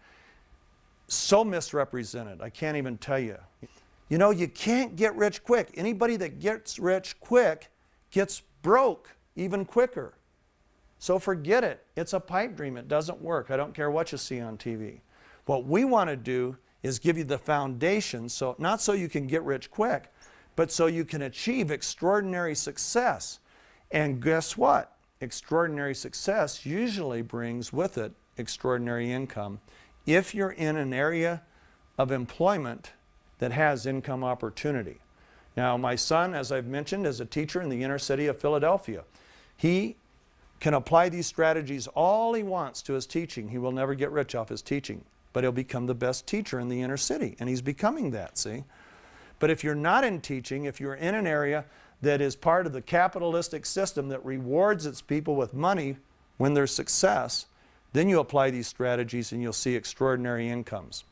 S1: So misrepresented, I can't even tell you. You know, you can't get rich quick. Anybody that gets rich quick gets broke even quicker. So forget it. It's a pipe dream. It doesn't work. I don't care what you see on TV. What we want to do is give you the foundation, so not so you can get rich quick, but so you can achieve extraordinary success. And guess what? Extraordinary success usually brings with it extraordinary income if you're in an area of employment that has income opportunity. Now, my son, as I've mentioned, is a teacher in the inner city of Philadelphia. He can apply these strategies all he wants to his teaching. He will never get rich off his teaching, but he'll become the best teacher in the inner city, and he's becoming that, see? But if you're not in teaching, if you're in an area that is part of the capitalistic system that rewards its people with money when there's success, then you apply these strategies and you'll see extraordinary incomes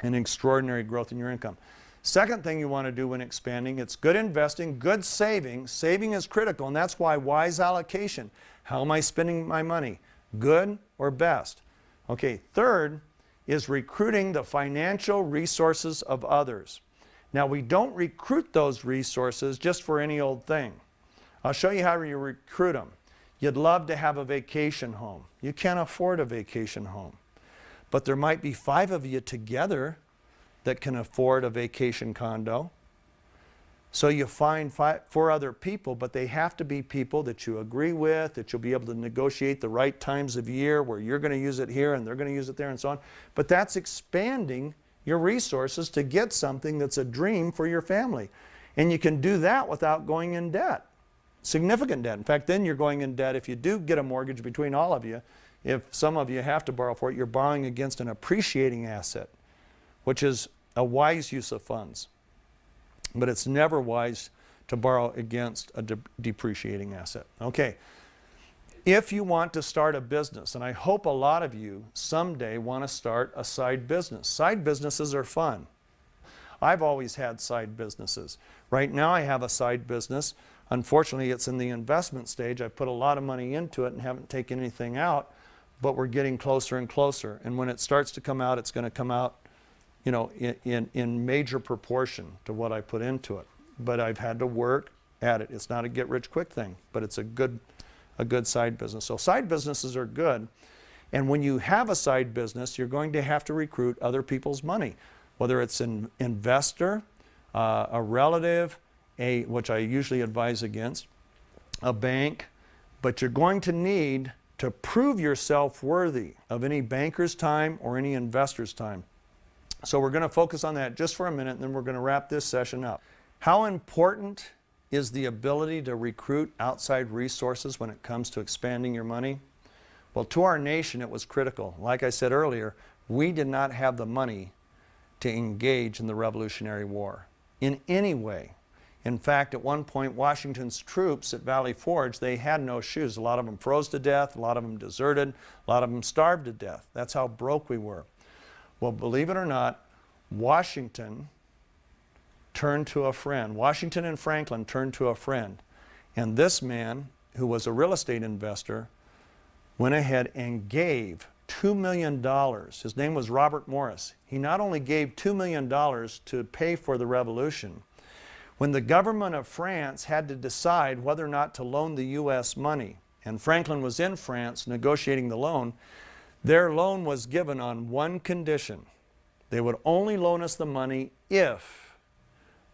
S1: and extraordinary growth in your income. Second thing you want to do when expanding, it's good investing, good saving. Saving is critical, and that's why wise allocation. How am I spending my money? Good or best? Okay, third is recruiting the financial resources of others. Now, we don't recruit those resources just for any old thing. I'll show you how you recruit them. You'd love to have a vacation home. You can't afford a vacation home. But there might be 5 of you together that can afford a vacation condo. So you find 4 other people, but they have to be people that you agree with, that you'll be able to negotiate the right times of year where you're going to use it here and they're going to use it there and so on. But that's expanding your resources to get something that's a dream for your family. And you can do that without going in debt, significant debt. In fact, then you're going in debt if you do get a mortgage between all of you. If some of you have to borrow for it, you're borrowing against an appreciating asset, which is a wise use of funds. But it's never wise to borrow against a depreciating asset. Okay. If you want to start a business, and I hope a lot of you someday want to start a side business. Side businesses are fun. I've always had side businesses. Right now I have a side business. Unfortunately, it's in the investment stage. I've put a lot of money into it and haven't taken anything out, but we're getting closer and closer. And when it starts to come out, it's going to come out, you know, in major proportion to what I put into it. But I've had to work at it. It's not a get-rich-quick thing, but it's a good side business. So side businesses are good. And when you have a side business, you're going to have to recruit other people's money, whether it's an investor, a relative, which I usually advise against, a bank, but you're going to need to prove yourself worthy of any banker's time or any investor's time. So we're going to focus on that just for a minute, and then we're going to wrap this session up. How important is the ability to recruit outside resources when it comes to expanding your money? Well, to our nation, it was critical. Like I said earlier, we did not have the money to engage in the Revolutionary War in any way. In fact, at one point, Washington's troops at Valley Forge, they had no shoes. A lot of them froze to death, a lot of them deserted, a lot of them starved to death. That's how broke we were. Well, believe it or not, Washington turned to a friend. Washington and Franklin turned to a friend. And this man, who was a real estate investor, went ahead and gave $2 million. His name was Robert Morris. He not only gave $2 million to pay for the revolution, when the government of France had to decide whether or not to loan the U.S. money, and Franklin was in France negotiating the loan, their loan was given on one condition. They would only loan us the money if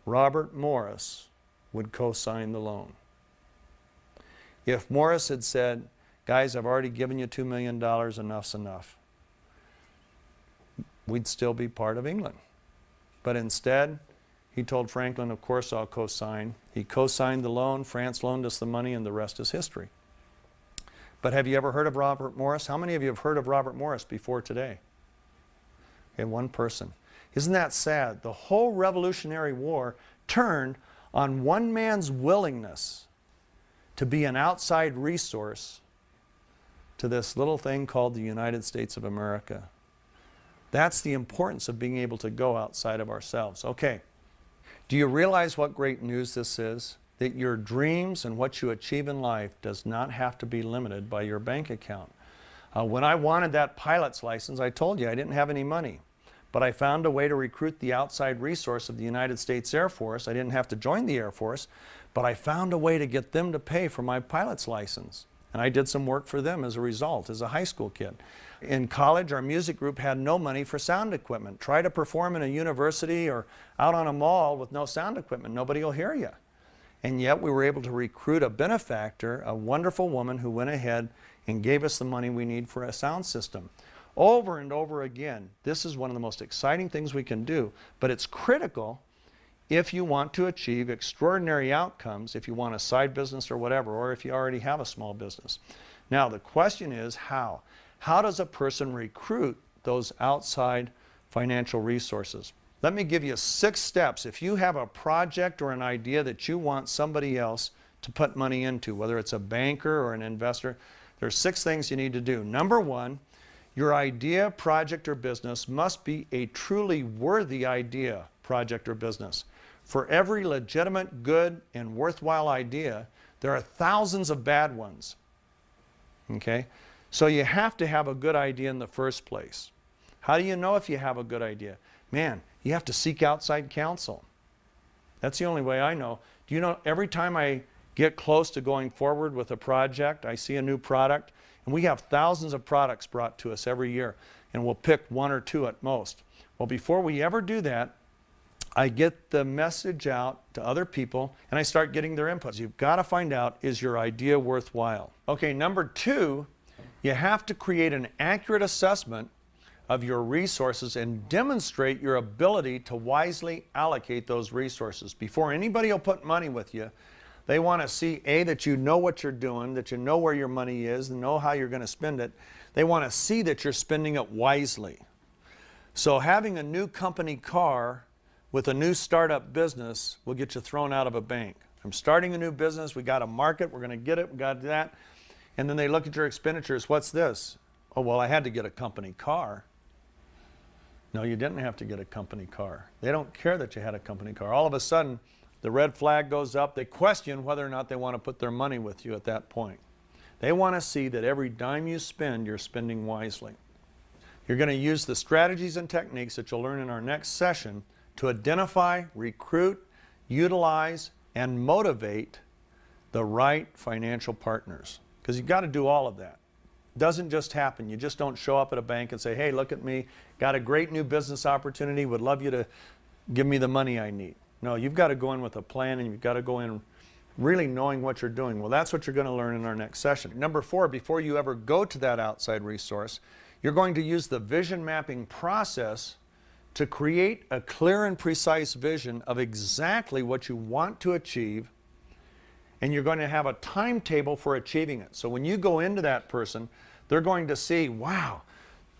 S1: Robert Morris would co-sign the loan. If Morris had said, guys, I've already given you $2 million, enough's enough, we'd still be part of England. But instead, he told Franklin, of course I'll co-sign. He co-signed the loan, France loaned us the money, and the rest is history. But have you ever heard of Robert Morris? How many of you have heard of Robert Morris before today? Okay, one person. Isn't that sad? The whole Revolutionary War turned on one man's willingness to be an outside resource to this little thing called the United States of America. That's the importance of being able to go outside of ourselves. Okay. Do you realize what great news this is? That your dreams and what you achieve in life does not have to be limited by your bank account. When I wanted that pilot's license, I told you I didn't have any money. But I found a way to recruit the outside resource of the United States Air Force. I didn't have to join the Air Force, but I found a way to get them to pay for my pilot's license. And I did some work for them as a result, as a high school kid. In college, our music group had no money for sound equipment. Try to perform in a university or out on a mall with no sound equipment. Nobody will hear you. And yet we were able to recruit a benefactor, a wonderful woman who went ahead and gave us the money we need for a sound system. Over and over again, this is one of the most exciting things we can do, but it's critical if you want to achieve extraordinary outcomes, if you want a side business or whatever, or if you already have a small business. Now, the question is how? How does a person recruit those outside financial resources? Let me give you 6 steps. If you have a project or an idea that you want somebody else to put money into, whether it's a banker or an investor, there are 6 things you need to do. Number 1, your idea, project, or business must be a truly worthy idea, project, or business. For every legitimate, good, and worthwhile idea, there are thousands of bad ones. Okay? So you have to have a good idea in the first place. How do you know if you have a good idea? Man, you have to seek outside counsel. That's the only way I know. Do you know, every time I get close to going forward with a project, I see a new product, and we have thousands of products brought to us every year, and we'll pick 1 or 2 at most. Well, before we ever do that, I get the message out to other people, and I start getting their inputs. You've got to find out, is your idea worthwhile? Okay, number 2, you have to create an accurate assessment of your resources and demonstrate your ability to wisely allocate those resources. Before anybody will put money with you, they want to see, A, that you know what you're doing, that you know where your money is, and know how you're going to spend it. They want to see that you're spending it wisely. So having a new company car with a new startup business will get you thrown out of a bank. I'm starting a new business. We got to market. We're going to get it. We got to do that. And then they look at your expenditures. What's this? Oh, well, I had to get a company car. No, you didn't have to get a company car. They don't care that you had a company car. All of a sudden, the red flag goes up. They question whether or not they want to put their money with you at that point. They want to see that every dime you spend, you're spending wisely. You're going to use the strategies and techniques that you'll learn in our next session to identify, recruit, utilize, and motivate the right financial partners. Because you've got to do all of that. It doesn't just happen. You just don't show up at a bank and say, hey, look at me, got a great new business opportunity, would love you to give me the money I need. No, you've got to go in with a plan, and you've got to go in really knowing what you're doing. Well, that's what you're going to learn in our next session. Number 4, before you ever go to that outside resource, you're going to use the vision mapping process to create a clear and precise vision of exactly what you want to achieve, and you're going to have a timetable for achieving it. So when you go into that person, they're going to see, wow,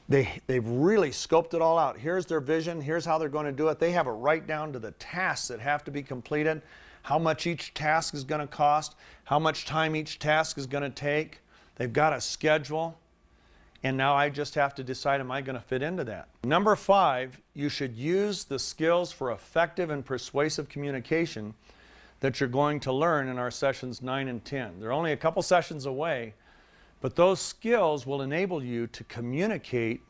S1: they've really scoped it all out. Here's their vision. Here's how they're going to do it. They have it right down to the tasks that have to be completed, how much each task is going to cost, how much time each task is going to take. They've got a schedule. And now I just have to decide, am I going to fit into that? Number 5, you should use the skills for effective and persuasive communication that you're going to learn in our sessions 9 and 10. They're only a couple sessions away, but those skills will enable you to communicate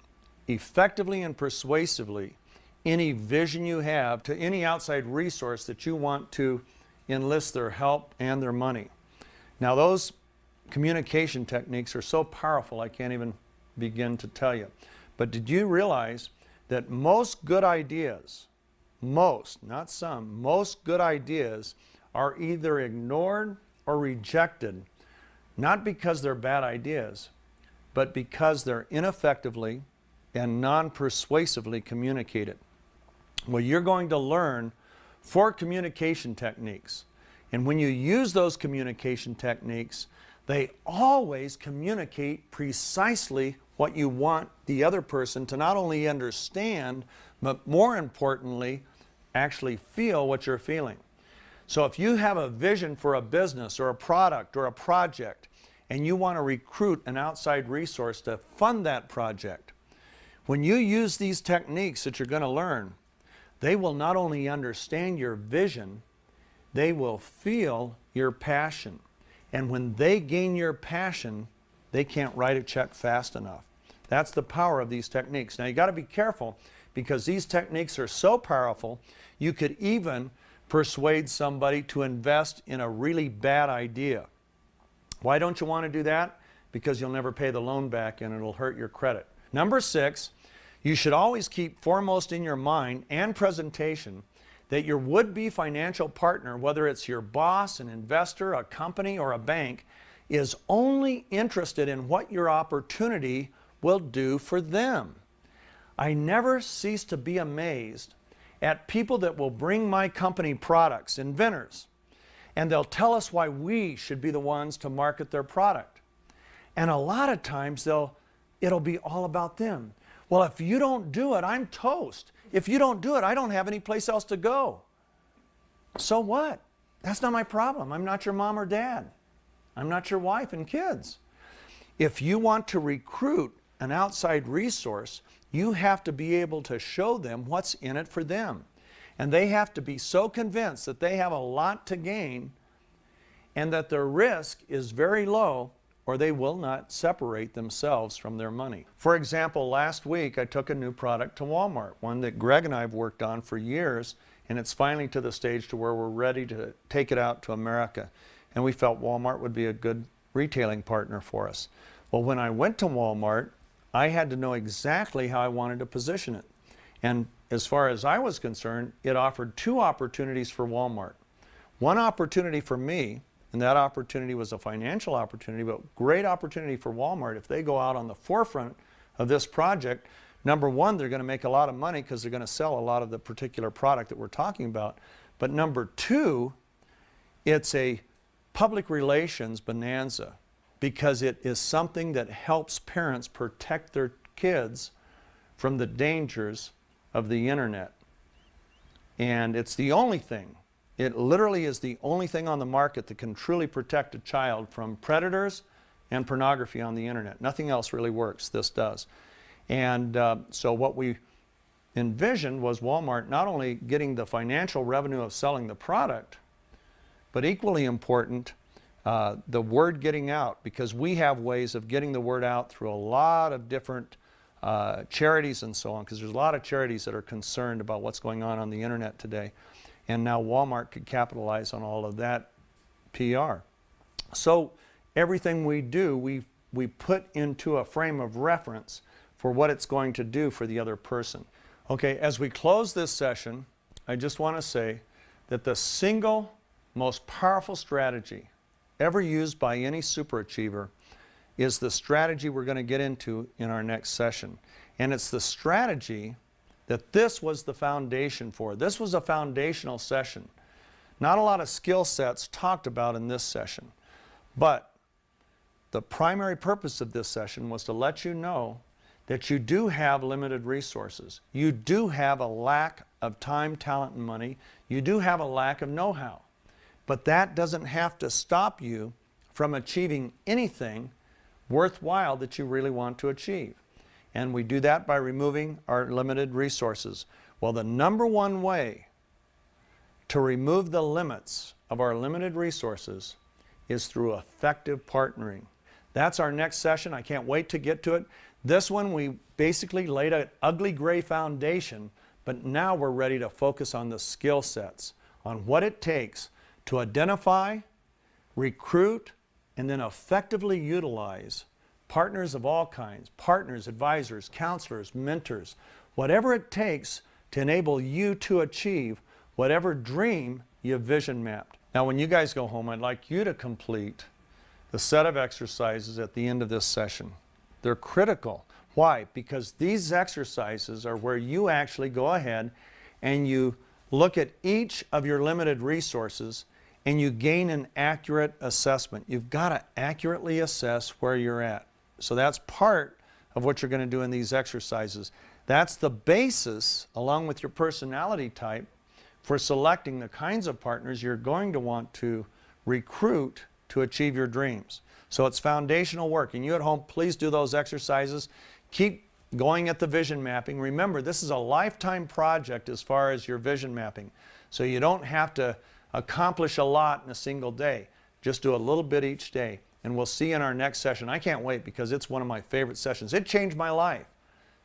S1: effectively and persuasively any vision you have to any outside resource that you want to enlist their help and their money. Now, those communication techniques are so powerful, I can't even begin to tell you. But did you realize that most good ideas, not some, most good ideas are either ignored or rejected, not because they're bad ideas, but because they're ineffectively and non-persuasively communicated? Well, you're going to learn 4 communication techniques. And when you use those communication techniques, they always communicate precisely what you want the other person to not only understand, but more importantly, actually feel what you're feeling. So if you have a vision for a business or a product or a project, and you want to recruit an outside resource to fund that project, when you use these techniques that you're going to learn, they will not only understand your vision, they will feel your passion. And when they gain your passion, they can't write a check fast enough. That's the power of these techniques. Now, you got to be careful, because these techniques are so powerful, you could even persuade somebody to invest in a really bad idea. Why don't you want to do that? Because you'll never pay the loan back and it'll hurt your credit. Number 6, you should always keep foremost in your mind and presentation that your would-be financial partner, whether it's your boss, an investor, a company, or a bank, is only interested in what your opportunity will do for them. I never cease to be amazed at people that will bring my company products, inventors, and they'll tell us why we should be the ones to market their product. And a lot of times it'll be all about them. Well, if you don't do it, I'm toast. If you don't do it, I don't have any place else to go. So what? That's not my problem. I'm not your mom or dad. I'm not your wife and kids. If you want to recruit an outside resource, you have to be able to show them what's in it for them. And they have to be so convinced that they have a lot to gain and that their risk is very low, or they will not separate themselves from their money. For example, last week I took a new product to Walmart, one that Greg and I have worked on for years, and it's finally to the stage to where we're ready to take it out to America. And we felt Walmart would be a good retailing partner for us. Well, when I went to Walmart, I had to know exactly how I wanted to position it. And as far as I was concerned, it offered 2 opportunities for Walmart. One opportunity for me, and that opportunity was a financial opportunity, but great opportunity for Walmart if they go out on the forefront of this project. Number 1, they're going to make a lot of money because they're going to sell a lot of the particular product that we're talking about. But number 2, it's a public relations bonanza, because it is something that helps parents protect their kids from the dangers of the internet. And it's the only thing It literally is the only thing on the market that can truly protect a child from predators and pornography on the internet. Nothing else really works. This does. And so what we envisioned was Walmart not only getting the financial revenue of selling the product, but equally important, the word getting out, because we have ways of getting the word out through a lot of different charities and so on, because there's a lot of charities that are concerned about what's going on the internet today. And now Walmart could capitalize on all of that PR. So everything we do, we put into a frame of reference for what it's going to do for the other person. Okay, as we close this session, I just want to say that the single most powerful strategy ever used by any superachiever is the strategy we're going to get into in our next session. And it's the strategy that this was the foundation for. This was a foundational session. Not a lot of skill sets talked about in this session. But the primary purpose of this session was to let you know that you do have limited resources. You do have a lack of time, talent, and money. You do have a lack of know-how. But that doesn't have to stop you from achieving anything worthwhile that you really want to achieve. And we do that by removing our limited resources. Well, the number one way to remove the limits of our limited resources is through effective partnering. That's our next session. I can't wait to get to it. This one, we basically laid an ugly gray foundation, but now we're ready to focus on the skill sets, on what it takes to identify, recruit, and then effectively utilize partners of all kinds, partners, advisors, counselors, mentors, whatever it takes to enable you to achieve whatever dream you vision mapped. Now, when you guys go home, I'd like you to complete the set of exercises at the end of this session. They're critical. Why? Because these exercises are where you actually go ahead and you look at each of your limited resources and you gain an accurate assessment. You've got to accurately assess where you're at. So that's part of what you're going to do in these exercises. That's the basis, along with your personality type, for selecting the kinds of partners you're going to want to recruit to achieve your dreams. So it's foundational work. And you at home, please do those exercises. Keep going at the vision mapping. Remember, this is a lifetime project as far as your vision mapping. So you don't have to accomplish a lot in a single day. Just do a little bit each day. And we'll see you in our next session. I can't wait because it's one of my favorite sessions. It changed my life.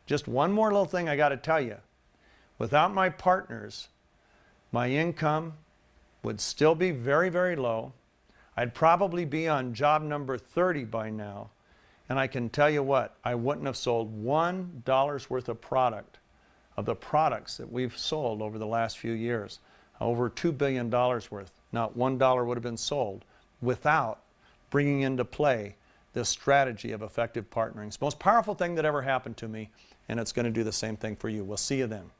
S1: Just one more little thing I got to tell you. Without my partners, my income would still be very, very low. I'd probably be on job number 30 by now. And I can tell you what, I wouldn't have sold $1 worth of product, of the products that we've sold over the last few years. Over $2 billion worth. Not $1 would have been sold without bringing into play this strategy of effective partnering. It's the most powerful thing that ever happened to me, and it's going to do the same thing for you. We'll see you then.